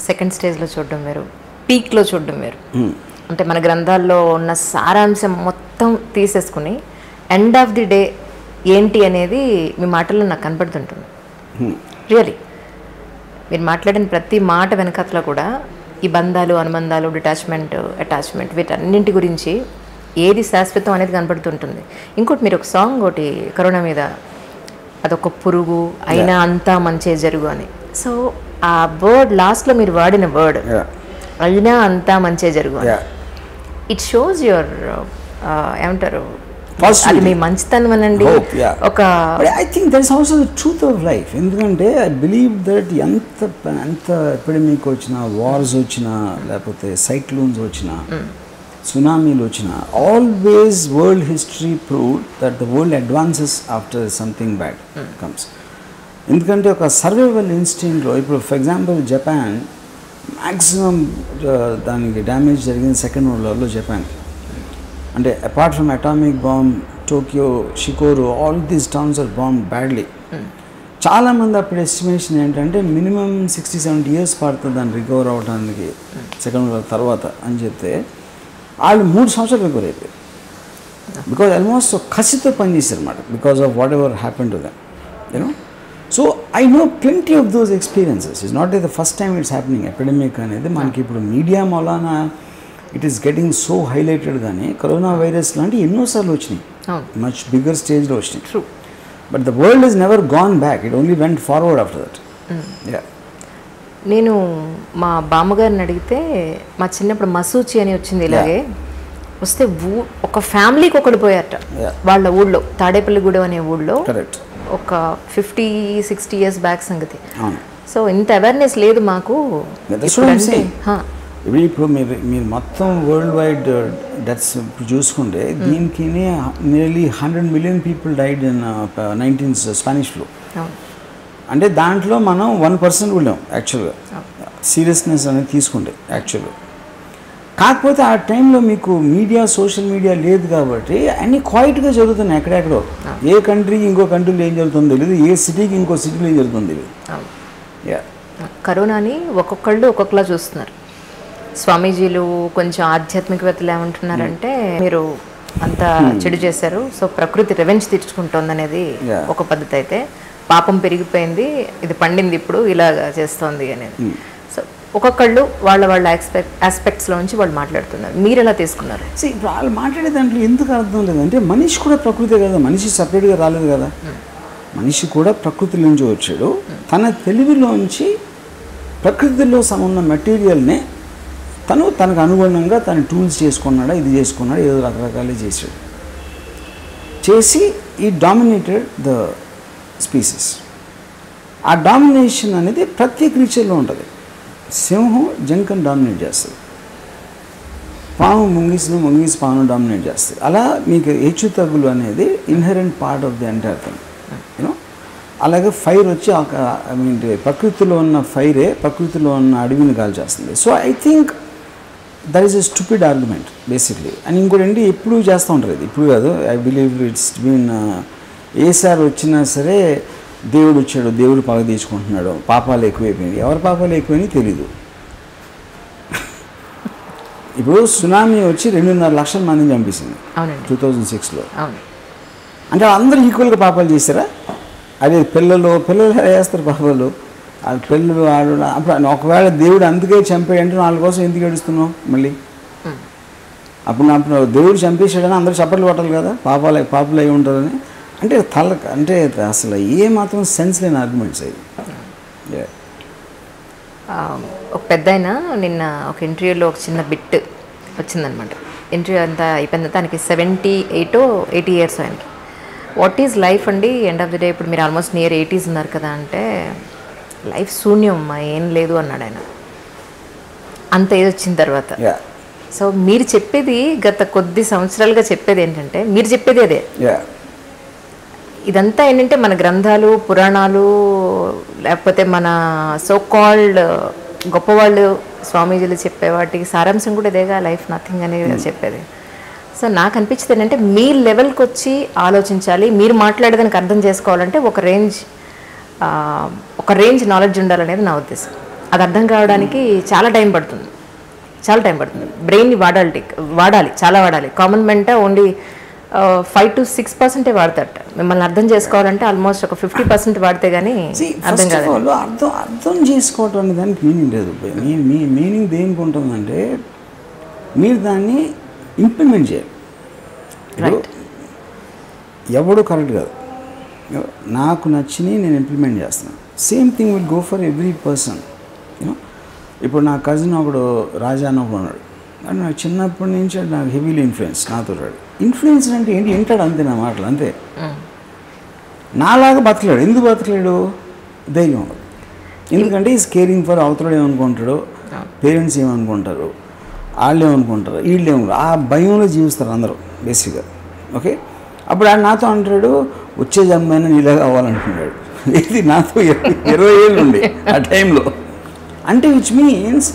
[SPEAKER 1] సెకండ్ స్టేజ్లో చూడడం వేరు, పీక్లో చూడడం వేరు. అంటే మన గ్రంథాల్లో ఉన్న సారాంశం మొత్తం తీసేసుకుని ఎండ్ ఆఫ్ ది డే ఏంటి అనేది మీ మాటల్లో నాకు కనపడుతుంటుంది. రియలీ మీరు మాట్లాడిన ప్రతి మాట వెనకట్లో కూడా ఈ బంధాలు, అనుబంధాలు, డిటాచ్మెంట్, అటాచ్మెంట్ వీటన్నింటి గురించి ఏది శాశ్వతం అనేది కనపడుతుంటుంది. ఇంకోటి మీరు ఒక సాంగ్ ఒకటి కరోనా మీద, అదొక పురుగు అయినా అంతా మంచే జరుగు అని. సో ఆ వర్డ్ లాస్ట్లో మీరు వాడిన వర్డ్ అయినా అంతా మంచే జరుగు అని, ఇట్ షోస్ యువర్ ఏమంటారు, అది మీ మంచితనం అనండి. ఒక
[SPEAKER 2] I think that is also the truth of life. ఎందుకంటే ఐ బిలీవ్ దట్ ఎంత ఎపిడమిక్ వచ్చినా, వార్స్ వచ్చినా, లేకపోతే సైక్లోన్స్ వచ్చినా, సునామీలు వచ్చినా, always world history proved that the world advances after something bad comes. ఎందుకంటే ఒక సర్వైవల్ ఇన్స్టింక్ట్లో, ఇప్పుడు ఫర్ ఎగ్జాంపుల్ జపాన్ మ్యాక్సిమం దానికి డ్యామేజ్ జరిగింది సెకండ్ వరల్డ్ వార్లో జపాన్. అంటే apart from atomic bomb, Tokyo, షికోరు, all these towns are bomb badly. చాలామంది అప్పుడు ఎస్టిమేషన్ ఏంటంటే మినిమం 60-70 years పడుతుంది దాన్ని రికవర్ అవడానికి సెకండ్ వరల్డ్ వార్ తర్వాత అని చెప్తే, వాళ్ళు 3 సంవత్సరాలు రికవర్ అయిపోయారు. బికాజ్ ఆల్మోస్ట్ కసితో పనిచేశారు అన్నమాట, because of what ever happen to them, you know. So I know plenty of those experiences. It's not the first time it's happening. Epidemic అనేది మనకి ఇప్పుడు మీడియా మూలాన it is getting so highlighted. కానీ corona virus లాంటి ఎన్నోసార్లు వచ్చినాయి, much bigger స్టేజ్లో వచ్చినాయి. But the world is never gone back, it only went forward after that.
[SPEAKER 1] నేను మా బామ్మగారిని అడిగితే, మా చిన్నప్పుడు మసూచి అని వచ్చింది ఇలాగే వస్తే, ఒక ఫ్యామిలీకి ఒకటి పోయారట వాళ్ళ ఊళ్ళో, తాడేపల్లిగూడెం అనే ఊళ్ళో. ఒక 50-60 years బ్యాక్ సంగతి. సో ఇంత అవేర్నెస్ లేదు మాకు.
[SPEAKER 2] ఇప్పుడు మీరు మొత్తం వరల్డ్ వైడ్ డెత్స్ చూసుకుంటే దీనికి nearly 100 million people died in 19th Spanish flu. అంటే దాంట్లో మనం 1% వెళ్ళాం యాక్చువల్గా, సీరియస్నెస్ అనేది తీసుకుంటే యాక్చువల్గా. కాకపోతే ఆ టైంలో మీకు మీడియా, సోషల్ మీడియా లేదు కాబట్టి అన్నీ క్వైట్గా జరుగుతున్నాయి ఎక్కడెక్కడో. ఏ కంట్రీకి ఇంకో కంట్రీలో ఏం జరుగుతుందో తెలియదు, ఏ సిటీకి ఇంకో సిటీలో ఏం జరుగుతుందో తెలియదు.
[SPEAKER 1] కరోనాని ఒక్కొక్కళ్ళు ఒక్కొక్కలా చూస్తున్నారు. స్వామీజీలు, కొంచెం ఆధ్యాత్మికవేత్తలు ఏమంటున్నారంటే, మీరు అంత చెడు చేశారు, సో ప్రకృతి రెవెంజ్ తీర్చుకుంటోంది అనేది ఒక పద్ధతి అయితే, పాపం పెరిగిపోయింది, ఇది పండింది ఇప్పుడు ఇలాగా చేస్తోంది అనేది. సో ఒక్కొక్కళ్ళు వాళ్ళ ఆస్పెక్ట్స్లో నుంచి వాళ్ళు మాట్లాడుతున్నారు. మీరు ఎలా తీసుకున్నారు?
[SPEAKER 2] ఇప్పుడు వాళ్ళు మాట్లాడే దాంట్లో ఎందుకు అర్థం లేదంటే, మనిషి కూడా ప్రకృతే కదా, మనిషి సపరేట్గా రాలేదు కదా. మనిషి కూడా ప్రకృతి నుంచి వచ్చాడు. తన తెలివిలోంచి ప్రకృతిలో ఉన్న మెటీరియల్ని తనకు అనుగుణంగా తన టూల్స్ చేసుకున్నాడా, ఇది చేసుకున్నాడా, ఏదో రకరకాలు చేశాడు. చేసి ఈ డామినేటెడ్ ద స్పీసీస్. ఆ డామినేషన్ అనేది ప్రతి క్రీచర్లో ఉంటుంది. సింహం జంకను డామినేట్ చేస్తుంది, పాము ముంగిసి పాము డామినేట్ చేస్తుంది. అలా మీకు హెచ్చు తగ్గులు అనేది inherent part of the entire thing, you know. అలాగే ఫైర్ వచ్చి ప్రకృతిలో ఉన్న ఫైరే ప్రకృతిలో ఉన్న అడవిని కాల్చేస్తుంది. So I think that is a stupid argument basically. And ఇంకోటి ఎప్పుడు చేస్తూ ఉంటారు, ఇది ఇప్పుడు కాదు. ఐ బిలీవ్ ఇట్స్ బీన్ ఏసారి వచ్చినా సరే దేవుడు వచ్చాడు, దేవుడు పగ తీసుకుంటున్నాడు, పాపాలు ఎక్కువైపోయింది. ఎవరి పాపాలు ఎక్కువైనాయి తెలీదు. ఇప్పుడు సునామీ వచ్చి 2.5 లక్షల మందిని చంపేసింది 2006లో. అంటే అందరూ ఈక్వల్గా పాపాలు చేశారా? అదే పిల్లలు వేస్తారు పాపాలు, వాళ్ళ పిల్లలు ఆడు. అప్పుడు ఒకవేళ దేవుడు అందుకే చంపాడంటే వాళ్ళ కోసం ఎందుకు ఏడుస్తున్నావు మళ్ళీ? అప్పుడు దేవుడు చంపేశాడని అందరూ చప్పట్లు కొట్టాలి కదా, పాపాలు అయి ఉంటారని. అంటే అసలు ఏ మాత్రం సెన్స్ లేని ఆర్గ్యుమెంట్స్ అయ్యి.
[SPEAKER 1] ఒక పెద్ద ఆయన నిన్న ఒక ఇంటర్వ్యూలో ఒక చిన్న బిట్ వచ్చిందనమాట. ఇంటర్వ్యూ అంతా అయిపోయింది, తనకి 78-80 years ఆయనకి. వాట్ ఈజ్ లైఫ్ అండి ఎండ్ ఆఫ్ ది డే? ఇప్పుడు మీరు ఆల్మోస్ట్ నియర్ 80s ఉన్నారు కదా అంటే, లైఫ్ శూన్యం అమ్మా, ఏం లేదు అన్నాడు ఆయన. అంత ఏజ్ వచ్చిన తర్వాత.
[SPEAKER 2] యా
[SPEAKER 1] సో మీరు చెప్పేది గత కొద్ది సంవత్సరాలుగా చెప్పేది ఏంటంటే, మీరు చెప్పేది అదే.
[SPEAKER 2] యా
[SPEAKER 1] ఇదంతా ఏంటంటే మన గ్రంథాలు, పురాణాలు, లేకపోతే మన సో కాల్డ్ గొప్పవాళ్ళు స్వామీజీలు చెప్పే వాటికి సారాంశం కూడా ఇదేగా, లైఫ్ నథింగ్ అనేది చెప్పేది. సో నాకు అనిపించింది ఏంటంటే, మీ లెవెల్కి వచ్చి ఆలోచించాలి, మీరు మాట్లాడేదానికి అర్థం చేసుకోవాలంటే ఒక రేంజ్ నాలెడ్జ్ ఉండాలనేది నా ఉద్దేశం. అది అర్థం కావడానికి చాలా టైం పడుతుంది. బ్రెయిన్ని వాడాలి, చాలా వాడాలి. కామన్ మెంట ఓన్లీ 5 to 6% వాడతారట. మిమ్మల్ని అర్థం చేసుకోవాలంటే ఆల్మోస్ట్ ఒక 50% వాడితే కానీ అర్థం కాదు.
[SPEAKER 2] అర్థం చేసుకోవటం అనే దానికి మీనింగ్ లేదు. మీ మీనింగ్ దేనికి ఉంటుందంటే, మీరు దాన్ని ఇంప్లిమెంట్ చేయాలి. ఎవడు కరెక్ట్ కాదు, నాకు నచ్చినవి నేను ఇంప్లిమెంట్ చేస్తున్నాను. Same thing will go for every person. ఇప్పుడు నా కజిన్ ఒకడు రాజా అని ఒకడు ఉన్నాడు. అండ్ నాకు చిన్నప్పటి నుంచి నాకు హెవీలీ నాతో ఇన్ఫ్లుయెన్స్ అంటే ఏంటి, వింటాడు అంతే నా మాటలు, అంతే. నాలాగా బతకలేడు. ఎందుకు బతకలేడు? ధైర్యం ఉండదు. ఎందుకంటే ఈజ్ కేరింగ్ ఫర్ అవతల ఏమనుకుంటాడు, పేరెంట్స్ ఏమనుకుంటారు, వాళ్ళు ఏమనుకుంటారు, వీళ్ళు ఏమనుకుంటారు, ఆ భయంలో జీవిస్తారు అందరూ బేసిక్గా. ఓకే, అప్పుడు ఆయన నాతో అంటాడు, వచ్చే జన్మైనా నీలాగా అవ్వాలనుకున్నాడు. ఇది నాతో 20 ఏళ్ళు ఉండే ఆ టైంలో. అంటే విచ్ మీన్స్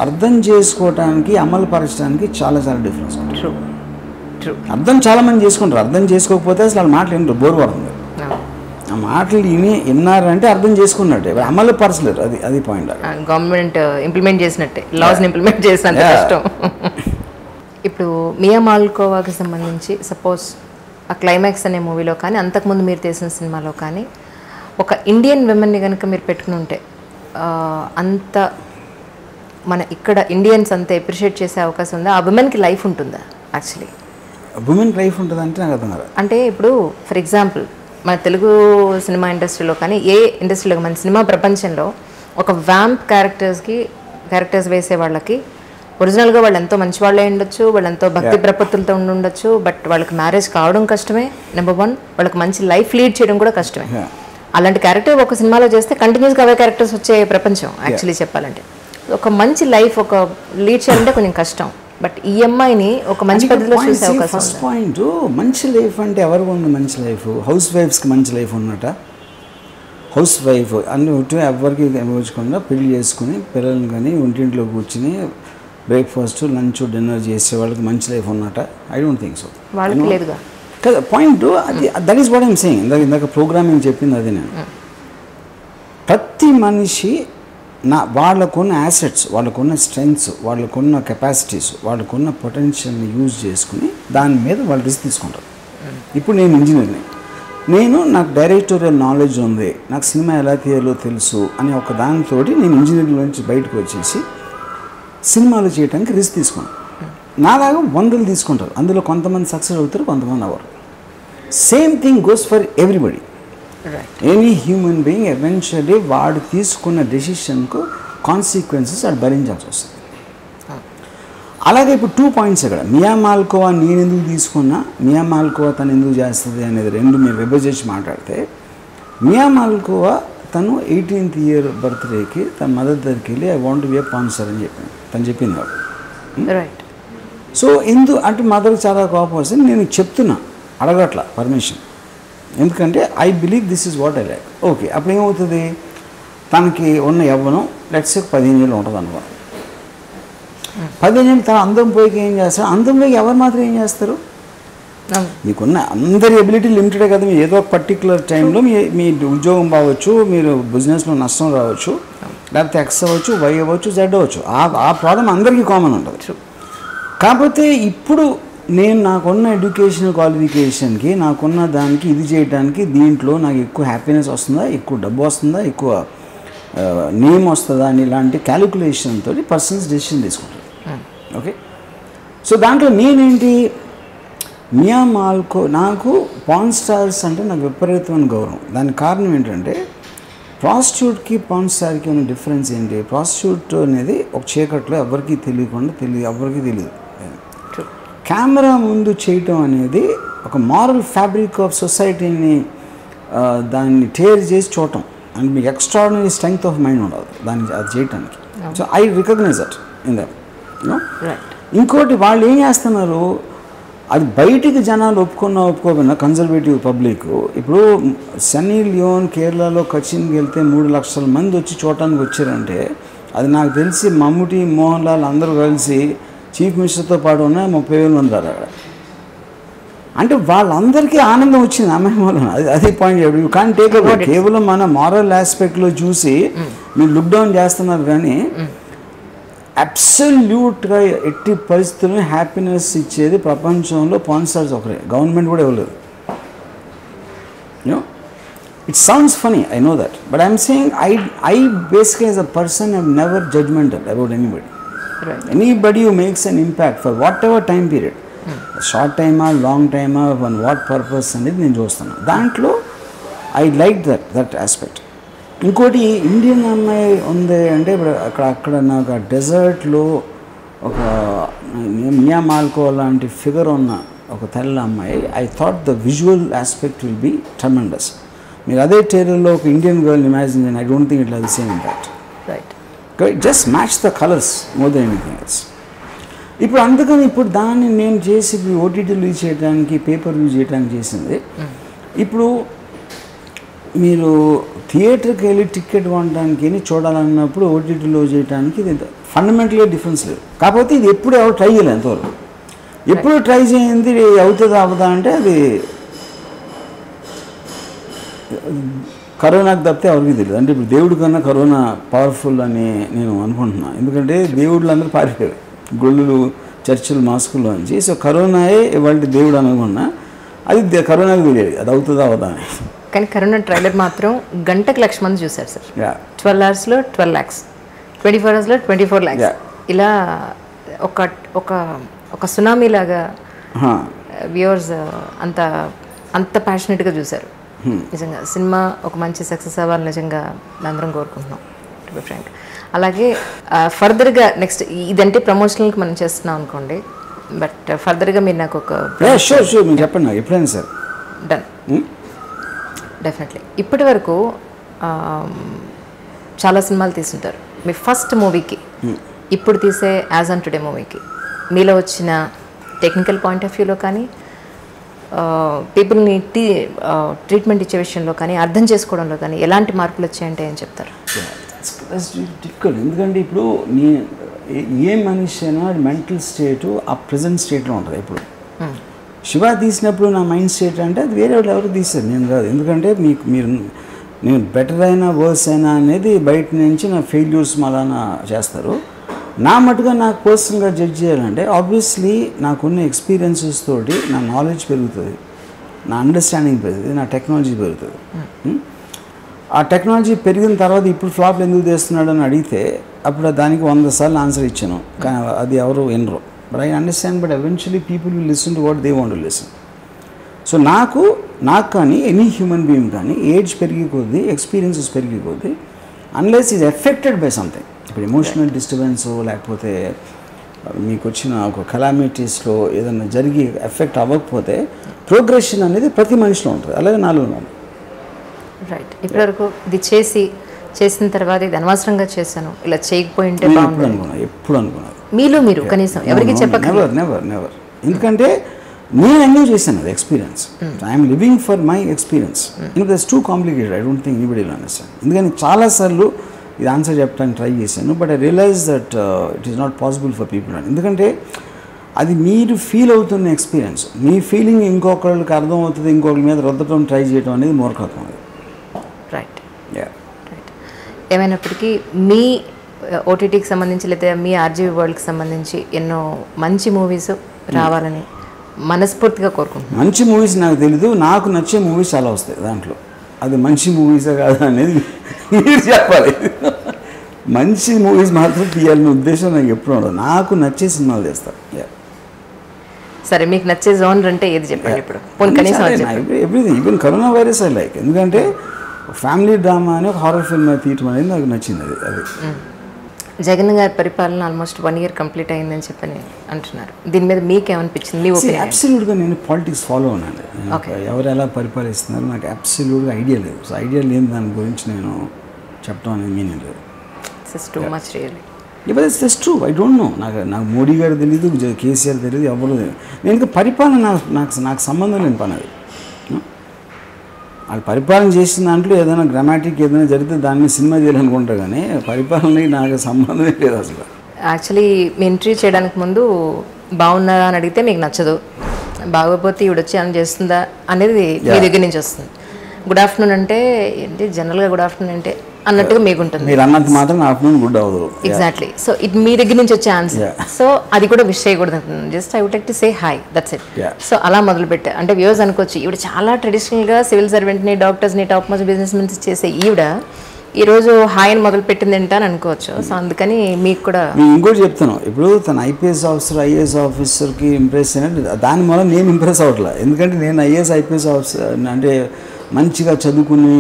[SPEAKER 2] అర్థం చేసుకోవటానికి, అమలు పరచడానికి చాలా డిఫరెన్స్ ఉంటుంది. అర్థం చాలామంది చేసుకుంటారు, అర్థం చేసుకోకపోతే అసలు వాళ్ళ మాటలు ఏంటో బోర్ పడుతుంది. ఆ మాటలు విన్నారంటే అర్థం చేసుకున్నట్టే, అమలు పరచలేరు. అది పాయింట్.
[SPEAKER 1] గవర్నమెంట్ ఇంప్లిమెంట్ చేసినట్టే, లాస్ని ఇంప్లిమెంట్ చేసినంత కష్టం. ఇప్పుడు మియా మాల్కోవాకి సంబంధించి సపోజ్ ఆ క్లైమాక్స్ అనే మూవీలో కానీ, అంతకుముందు మీరు తీసిన సినిమాలో కానీ, ఒక ఇండియన్ విమెన్ని కనుక మీరు పెట్టుకుని ఉంటే అంత మన ఇక్కడ ఇండియన్స్ అంతా అప్రిషియేట్ చేసే అవకాశం ఉందా? ఆ విమెన్కి లైఫ్ ఉంటుందా? యాక్చువల్లీ
[SPEAKER 2] ఉమెన్ లైఫ్ ఉంటుంది అంటే నాకు అర్థం కాదు.
[SPEAKER 1] అంటే ఇప్పుడు ఫర్ ఎగ్జాంపుల్ మన తెలుగు సినిమా ఇండస్ట్రీలో కానీ, ఏ ఇండస్ట్రీలో, మన సినిమా ప్రపంచంలో ఒక వ్యాంప్ క్యారెక్టర్స్ వేసే వాళ్ళకి ఒరిజినల్గా వాళ్ళు ఎంతో మంచి వాళ్ళే ఉండొచ్చు, వాళ్ళు ఎంతో భక్తి ప్రపత్తులతో ఉండొచ్చు, బట్ వాళ్ళకి మ్యారేజ్ కావడం కష్టమే, నెంబర్ 1. వాళ్ళకి మంచి లైఫ్ లీడ్ చేయడం కూడా కష్టమే. అలాంటి క్యారెక్టర్ ఒక సినిమాలో చేస్తే కంటిన్యూస్గా అవే క్యారెక్టర్స్ వచ్చే ప్రపంచం యాక్చువల్లీ చెప్పాలంటే. ఒక మంచి లైఫ్ ఒక లీడ్ చేయాలంటే కొంచెం కష్టం. బట్ ఈ అమ్మాయిని ఒక మంచి పద్ధతిలో చూసే అవకాశం.
[SPEAKER 2] ఫస్ట్ పాయింట్, మంచి లైఫ్ అంటే ఎవరికి ఉంది మంచి లైఫ్? హౌస్ వైఫ్స్కి మంచి లైఫ్ ఉన్నట. హౌస్ వైఫ్ అన్ని ఎవరికి ఇవ్వకుండా పెళ్లి చేసుకుని పిల్లల్ని కానీ ఒంటింట్లో కూర్చుని బ్రేక్ఫాస్ట్, లంచ్, డిన్నర్ చేసే వాళ్ళకి మంచి లైఫ్ ఉన్నట. I don't think so.
[SPEAKER 1] వాళ్ళకి లేదుగా
[SPEAKER 2] కదా పాయింట్. అది that is what I'm saying. ఇందాక ప్రోగ్రామింగ్ చెప్పింది అది. నేను ప్రతి మనిషి వాళ్ళకున్న యాసెట్స్, వాళ్ళకున్న స్ట్రెంగ్త్స్, వాళ్ళకున్న కెపాసిటీస్, వాళ్ళకున్న పొటెన్షియల్ని యూజ్ చేసుకుని దాని మీద వాళ్ళు రిస్క్ తీసుకుంటారు. ఇప్పుడు నేను ఇంజనీర్ని, నాకు డైరెక్టోరియల్ నాలెడ్జ్ ఉంది, నాకు సినిమా ఎలా తీయాలో తెలుసు అనే ఒక దానితో నేను ఇంజనీరింగ్ నుంచి బయటకు వచ్చేసి సినిమాలు చేయడానికి రిస్క్ తీసుకున్నాను. నాలాగా 100 తీసుకుంటారు. అందులో కొంతమంది సక్సెస్ అవుతారు, కొంతమంది అవ్వరు. Same thing goes for everybody. Any human being eventually వాడు తీసుకున్న డెసిషన్కు కాన్సిక్వెన్సెస్ అది భరించాల్సి వస్తుంది. అలాగే ఇప్పుడు 2 పాయింట్స్ ఇక్కడ. మియా మాల్కోవా నేను ఎందుకు తీసుకున్నా, మియా మాల్కోవా తను ఎందుకు చేస్తుంది అనేది రెండు మీరు విభజించి మాట్లాడితే, మియా మాల్కోవా తను 18th year బర్త్డేకి తన మదర్ దగ్గరికి వెళ్ళి I want be A pan star అని తను చెప్పింది వాడు.
[SPEAKER 1] రైట్.
[SPEAKER 2] సో అంటే మదర్ చాలా కోపం వస్తుంది. నేను చెప్తున్నా, అడగట్లా పర్మిషన్, ఎందుకంటే I believe this is what I like. Okay, అప్పుడు ఏమవుతుంది, తనకి ఉన్న యవ్వనం లెట్స్ 15 ఏళ్ళు ఉంటుంది అనుకో. 15 ఏళ్ళు తన అందం పోయికి ఏం చేస్తారు? అందం పోయి ఎవరు మాత్రం ఏం చేస్తారు? మీకున్న అందరి ఎబిలిటీ లిమిటెడే కదా. మీరు ఏదో ఒక పర్టికులర్ టైంలో మీ ఉద్యోగం బాగవచ్చు, మీరు బిజినెస్లో నష్టం రావచ్చు, లేకపోతే ఎక్స్ అవ్వచ్చు, వై అవ్వచ్చు, జెడ్ అవ్వచ్చు. ఆ ప్రాబ్లం అందరికీ కామన్ ఉంటుంది. కాకపోతే ఇప్పుడు నాకున్న ఎడ్యుకేషన్ క్వాలిఫికేషన్కి, నాకున్న దానికి ఇది చేయడానికి, దీంట్లో నాకు ఎక్కువ హ్యాపీనెస్ వస్తుందా, ఎక్కువ డబ్బు వస్తుందా, ఎక్కువ నేమ్ వస్తుందా అని ఇలాంటి క్యాలిక్యులేషన్తో పర్సన్స్ డెసిషన్ తీసుకుంటారు. ఓకే, సో దాంట్లో నేనేంటి, మియా మాల్కో నాకు పాన్ స్టార్స్ అంటే నాకు విపరీతమైన గౌరవం. దానికి కారణం ఏంటంటే, ప్రాస్టిట్యూట్కి పాన్ స్టార్కి ఉన్న డిఫరెన్స్ ఏంటి? ప్రాస్టిట్యూట్ అనేది ఒక చీకట్లో ఎవరికి తెలియకుండా ఎవరికి తెలియదు. కెమెరా ముందు చేయటం అనేది ఒక మారల్ ఫ్యాబ్రిక్ ఆఫ్ సొసైటీని దాన్ని టేర్ చేసి చూడటం. అండ్ మీకు ఎక్స్ట్రాడినరీ స్ట్రెంగ్త్ ఆఫ్ మైండ్ ఉండదు అది చేయటానికి. So I recognise that in that
[SPEAKER 1] right.
[SPEAKER 2] ఇంకోటి వాళ్ళు ఏం చేస్తున్నారు, అది బయటికి జనాలు ఒప్పుకోకపోయినా కన్జర్వేటివ్ పబ్లిక్, ఇప్పుడు సన్నీ లియోన్ కేరళలో కచిన్కి వెళ్తే 3 లక్షల మంది వచ్చి చూడటానికి వచ్చారంటే అది నాకు తెలిసి మమ్ముటి, మోహన్ లాల్ అందరూ కలిసి చీఫ్ మినిస్టర్తో పాటు ఉన్న 30,000 మంది రారు అక్కడ. అంటే వాళ్ళందరికీ ఆనందం వచ్చింది అమ్మాయి వల్ల. అది point. You can't take away. కేవలం మన మారల్ ఆస్పెక్ట్లో చూసి మీరు లుక్ డౌన్ చేస్తున్నారు, కానీ అబ్సల్యూట్గా ఎట్టి పరిస్థితుల్లో హ్యాపీనెస్ ఇచ్చేది ప్రపంచంలో పాన్ స్టార్స్ ఒకరే, గవర్నమెంట్ కూడా ఇవ్వలేదు. You know it sounds funny, I know that, but I'm saying I basically as a person I'm never judgemental about anybody. Anybody who makes an impact for what ever time period, short టైమా long టైమా one what purpose అనేది నేను చూస్తాను. దాంట్లో I like that aspect. ఇంకోటి Indian అమ్మాయి ఉంది అంటే ఇప్పుడు అక్కడ నాకు ఆ డెజర్ట్లో ఒక మియా మాల్కో లాంటి ఫిగర్ ఉన్న ఒక తెల్ల అమ్మాయి, I thought the visual aspect will be tremendous. మీరు అదే టైలర్లో ఒక ఇండియన్ గర్ల్ ఇమాజిన్ చేయండి, I don't think it the same impact. Right, just match the colours more than anything else. ఇప్పుడు అందుకని ఇప్పుడు దాన్ని నేను చేసి ఇప్పుడు ఓటీటీ రిలీజ్ చేయడానికి, పేపర్ రిలీజ్ చేయడానికి చేసింది. ఇప్పుడు మీరు థియేటర్కి వెళ్ళి టికెట్ కొనడానికి చూడాలన్నప్పుడు ఓటీటీలో చేయడానికి ఇది ఫండమెంటల్గా డిఫరెన్స్ లేదు. కాకపోతే ఇది ఎప్పుడు ఎవరు ట్రై చేయలేదు ఎంతవరకు. ఎప్పుడు ట్రై చేయింది అవుతుందా అవుదా అంటే అది కరోనాకు తప్పితే ఎవరికి తెలియదు. అంటే ఇప్పుడు దేవుడి కన్నా కరోనా పవర్ఫుల్ అని నేను అనుకుంటున్నాను. ఎందుకంటే దేవుళ్ళు అందరూ పారిపోయారు గుళ్ళు, చర్చిలు, మాస్కుల్లో నుంచి. సో కరోనాయే ఇవాళ దేవుడు అనుకున్నా, అది కరోనాకు తెలియదు అది అవుతుందా అవుదా అని.
[SPEAKER 1] కానీ కరోనా ట్రైలర్ మాత్రం గంటకు 1,00,000 మంది చూశారు సార్. 12 అవర్స్లో 12 lakhs, 24 అవర్స్లో 24 lakhs. ఇలా ఒక ఒక ఒక సునామీ లాగా వ్యూవర్స్ అంత ప్యాషనెట్గా చూశారు. నిజంగా సినిమా ఒక మంచి సక్సెస్ అవ్వాలి నిజంగా అందరం కోరుకుంటున్నాం, టు బి ఫ్రాంక్. అలాగే ఫర్దర్గా నెక్స్ట్ ఇదంటే ప్రమోషనల్కి మనం చేస్తున్నాం అనుకోండి, బట్ ఫర్దర్గా మీరు నాకు ఒక
[SPEAKER 2] చెప్పండి ఎప్పుడైనా సార్.
[SPEAKER 1] Done, definitely. ఇప్పటి వరకు చాలా సినిమాలు తీసుంటారు. మీ ఫస్ట్ మూవీకి ఇప్పుడు తీసే యాజ్ ఆన్ టుడే మూవీకి మీలో వచ్చిన టెక్నికల్ పాయింట్ ఆఫ్ వ్యూలో కానీ, పీపుల్ని ట్రీట్మెంట్ ఇచ్చే విషయంలో కానీ, అర్థం చేసుకోవడంలో కానీ ఎలాంటి మార్పులు వచ్చాయంటే ఏం చెప్తారు?
[SPEAKER 2] డిఫికల్ట్. ఎందుకంటే ఇప్పుడు ఏ మనిషి అయినా మెంటల్ స్టేటు ఆ ప్రజెంట్ స్టేట్లో ఉంటుంది. ఇప్పుడు శివ తీసినప్పుడు నా మైండ్ స్టేట్ అంటే అది వేరే వాళ్ళు ఎవరు తీశారు, నేను కాదు. ఎందుకంటే నేను బెటర్ అయినా వర్స్ అయినా అనేది బయట నుంచి నా ఫెయిల్యూర్స్ మళ్ళా చేస్తారు. నా మటుగా నాకు పర్సనల్గా జడ్జ్ చేయాలంటే ఆబ్వియస్లీ నాకున్న ఎక్స్పీరియన్సెస్ తోటి నా నాలెడ్జ్ పెరుగుతుంది, నా అండర్స్టాండింగ్ పెరుగుతుంది, నా టెక్నాలజీ పెరుగుతుంది. ఆ టెక్నాలజీ పెరిగిన తర్వాత ఇప్పుడు ఫ్లాప్లు ఎందుకు తీస్తున్నాడు అని అడిగితే అప్పుడు దానికి 100 సార్లు ఆన్సర్ ఇచ్చాను, కానీ అది ఎవరు వినరు. But I understand, but eventually people will listen to what they want to listen. So నాకు కానీ ఎనీ హ్యూమన్ బీయింగ్ కానీ ఏజ్ పెరిగి కొద్దీ, ఎక్స్పీరియన్సెస్ పెరిగి కొద్దీ, unless is affected by something, ఇప్పుడు ఎమోషనల్ డిస్టర్బెన్స్ లేకపోతే మీకు వచ్చిన ఒక కలామిటీస్లో ఏదైనా జరిగి ఎఫెక్ట్ అవ్వకపోతే ప్రోగ్రెషన్ అనేది ప్రతి మనిషిలో ఉంటుంది. అలాగే నాలో ఉన్నాను.
[SPEAKER 1] రైట్, ఇప్పటివరకు ఇది చేసిన తర్వాత ఇది అనవసరంగా చేశాను, ఇలా చేయకపోయింటే
[SPEAKER 2] ఎప్పుడు అనుకున్నాను
[SPEAKER 1] మీలో మీరు కనీసం ఎవరికి చెప్పకండి.
[SPEAKER 2] నెవర్. ఎందుకంటే నేను ఎంజాయ్ చేశాను అది experience. I'm living for my experience. It's too complicated, I don't think anybody will understand. ఎందుకని చాలాసార్లు ఇది ఆన్సర్ చెప్పడానికి ట్రై చేశాను, but I realise that it is not possible for people అని. ఎందుకంటే అది మీరు ఫీల్ అవుతున్న ఎక్స్పీరియన్స్, మీ ఫీలింగ్ ఇంకొకరికి అర్థం అవుతుంది, ఇంకొకరి మీద రుద్దటం ట్రై చేయడం అనేది మూర్ఖత్వం. అది
[SPEAKER 1] రైట్. ఏమైనప్పటికీ మీ ఓటీటీకి సంబంధించి లేదా మీ ఆర్జీవీ వరల్డ్కి సంబంధించి ఎన్నో మంచి మూవీస్ రావాలని మనస్ఫూర్తిగా కోరుకుంటున్నాను.
[SPEAKER 2] మంచి మూవీస్ నాకు తెలీదు, నాకు నచ్చే మూవీస్ చాలా వస్తాయి. దాంట్లో అది మంచి మూవీసే కాదు అనేది మీరు చెప్పాలి. మంచి మూవీస్ మాత్రం తీయాలనే ఉద్దేశం నాకు ఎప్పుడు ఉండదు. నాకు నచ్చే సినిమాలు చేస్తాను.
[SPEAKER 1] సరే, మీకు నచ్చే జోనర్ అంటే ఏది చెప్పండి ఇప్పుడు?
[SPEAKER 2] Everything, even corona virus I like. ఎందుకంటే ఫ్యామిలీ డ్రామా అని ఒక హారర్ ఫిల్మ్ తీయటం అనేది నాకు నచ్చింది. అది
[SPEAKER 1] జగన్ గారి పరిపాలన ఆల్మోస్ట్ 1 year కంప్లీట్ అయిందని చెప్పని అంటున్నారు. దీని మీద మీకేమనిపించింది? మీ ఒపీనియన్?
[SPEAKER 2] అబ్సల్యూట్గా నేను పాలిటిక్స్ ఫాలో ఉన్నాను. ఎవరు ఎలా పరిపాలిస్తున్నారు నాకు అబ్సల్యూట్గా ఐడియా లేదు. సో ఐడియా లేని దాని గురించి నేను చెప్పడం అనేది మీనింగ్ లేదు.
[SPEAKER 1] It's too much really.
[SPEAKER 2] But it's just true. I don't no. నాకు మోడీ గారు తెలియదు, కేసీఆర్ తెలియదు, ఎవరు తెలియదు. నేను ఇంకా పరిపాలన నాకు సంబంధం లేని పని అది. వాళ్ళు పరిపాలన చేసిన దాంట్లో ఏదైనా గ్రామాటిక్ ఏదైనా జరిగితే దాన్ని సినిమా చేయాలనుకుంటా, కానీ పరిపాలనకి నాకు సంబంధమే లేదు అసలు.
[SPEAKER 1] యాక్చువల్లీ మీ ఎంట్రీ చేయడానికి ముందు బాగున్నారా అని అడిగితే మీకు నచ్చదు, బాగోపోతే ఈవిడ వచ్చి ఏమైనా చేస్తుందా అనేది మీ దగ్గర నుంచి వస్తుంది. గుడ్ ఆఫ్టర్నూన్ అంటే ఏంటి జనరల్గా గుడ్ ఆఫ్టర్నూన్ అంటే అన్నట్టుగా మీకు ఉంటుంది.
[SPEAKER 2] మీరు అన్నంత మాత్రం ఆఫ్టర్నూన్ గుడ్ అవ్వదు.
[SPEAKER 1] ఎగ్జాక్ట్లీ. సో ఇది మీ దగ్గర నుంచి వచ్చే ఆన్సర్. సో అది కూడా విష్ చేయకూడదు. Just I would like to say hi, that's it. So అలా మొదలుపెట్టా. అంటే వ్యూవర్స్ అనుకోవచ్చు ఈవిడ చాలా ట్రెడిషనల్గా సివిల్ సర్వెంట్ని, డాక్టర్స్ని, టాప్ మోస్ట్ బిజినెస్ మెన్స్ చేసే ఈవిడ ఈరోజు హాయ్ అని మొదలు పెట్టింది ఏంటని అనుకోవచ్చు. సో అందుకని మీకు కూడా
[SPEAKER 2] ఇంకోటి చెప్తాను. ఇప్పుడు తన ఐపీఎస్ ఆఫీసర్, ఐఏఎస్ ఆఫీసర్కి ఇంప్రెస్ అయినట్టు దాని వల్ల నేను ఇంప్రెస్ అవ్వట్లేదు. ఎందుకంటే నేను ఐఏఎస్, ఐపీఎస్ ఆఫీసర్ అంటే మంచిగా చదువుకుని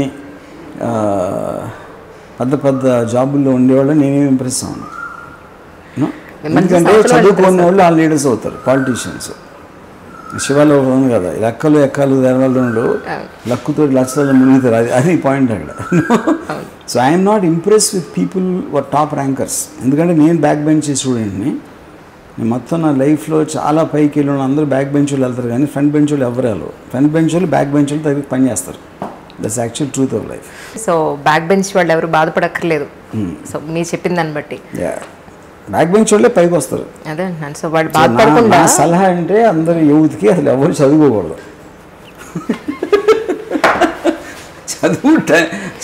[SPEAKER 2] పెద్ద పెద్ద జాబుల్లో ఉండేవాళ్ళు నేనేమి ఇంప్రెస్ అవ్వను. ఎందుకంటే చదువుకునే వాళ్ళు ఆ లీడర్స్ అవుతారు, పాలిటీషియన్స్. శివాలో ఉంది కదా, లెక్కలు ఎక్కలు తెరవాళ్ళు లక్కుతో లక్షల్లో మునిగుతారు. అది పాయింట్ అక్కడ. So I'm not impress with people were top rankers. ఎందుకంటే నేను బ్యాక్ బెంచ్ స్టూడెంట్ని. నేను మొత్తం నా లైఫ్లో చాలా పైకి వెళ్ళిన అందరూ బ్యాక్ బెంచ్ వాళ్ళు వెళ్తారు, కానీ ఫ్రంట్ బెంచ్ వాళ్ళు ఎవరు వెళ్ళరు. ఫ్రంట్ బెంచ్ వాళ్ళు బ్యాక్ బెంచ్ వాళ్ళు దగ్గరికి పని చేస్తారు. That's actual truth of life.
[SPEAKER 1] So back bench వాళ్ళు ఎవరు బాధపడక్కర్లేదు. సో మీరు చెప్పిన దాన్ని బట్టి
[SPEAKER 2] బ్యాక్ బెంచ్ వాళ్ళే పైకి వస్తారు.
[SPEAKER 1] అదే అంటున్నాను. సో వాళ్ళు బాధపడకుండా
[SPEAKER 2] నా సలహా అంటే అందరు యూత్కి అసలు ఎవరు చదువుకోకూడదు.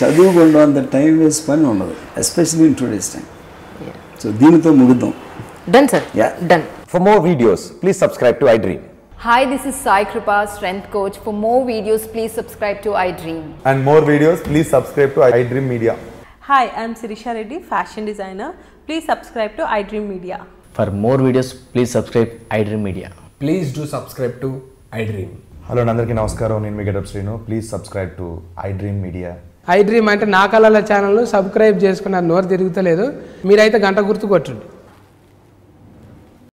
[SPEAKER 2] చదువుకోవడం అంత టైం వేస్ట్ పని ఉండదు, especially in today's time. So దీనితో ముగిద్దాం.
[SPEAKER 1] Done sir. Done.
[SPEAKER 4] For more videos, please subscribe to iDream.
[SPEAKER 5] Hi, this is Sai Kripa, strength coach. For more videos, please subscribe to iDream.
[SPEAKER 6] And more videos, please subscribe to iDream Media.
[SPEAKER 7] Hi, I'm Sirisha Reddy, fashion designer. Please subscribe to iDream Media.
[SPEAKER 8] For more videos, please subscribe iDream Media.
[SPEAKER 9] Please do subscribe to iDream.
[SPEAKER 6] Hello అందరికీ నమస్కారం, నేను మీ Getup Srinu. Please subscribe to iDream Media.
[SPEAKER 9] iDream అంటే నా కళల ఛానల్ను subscribe చేసుకున్న నోరు తిరుగుతలేదు, మీరైతే గంట గుర్తు కొట్టండి.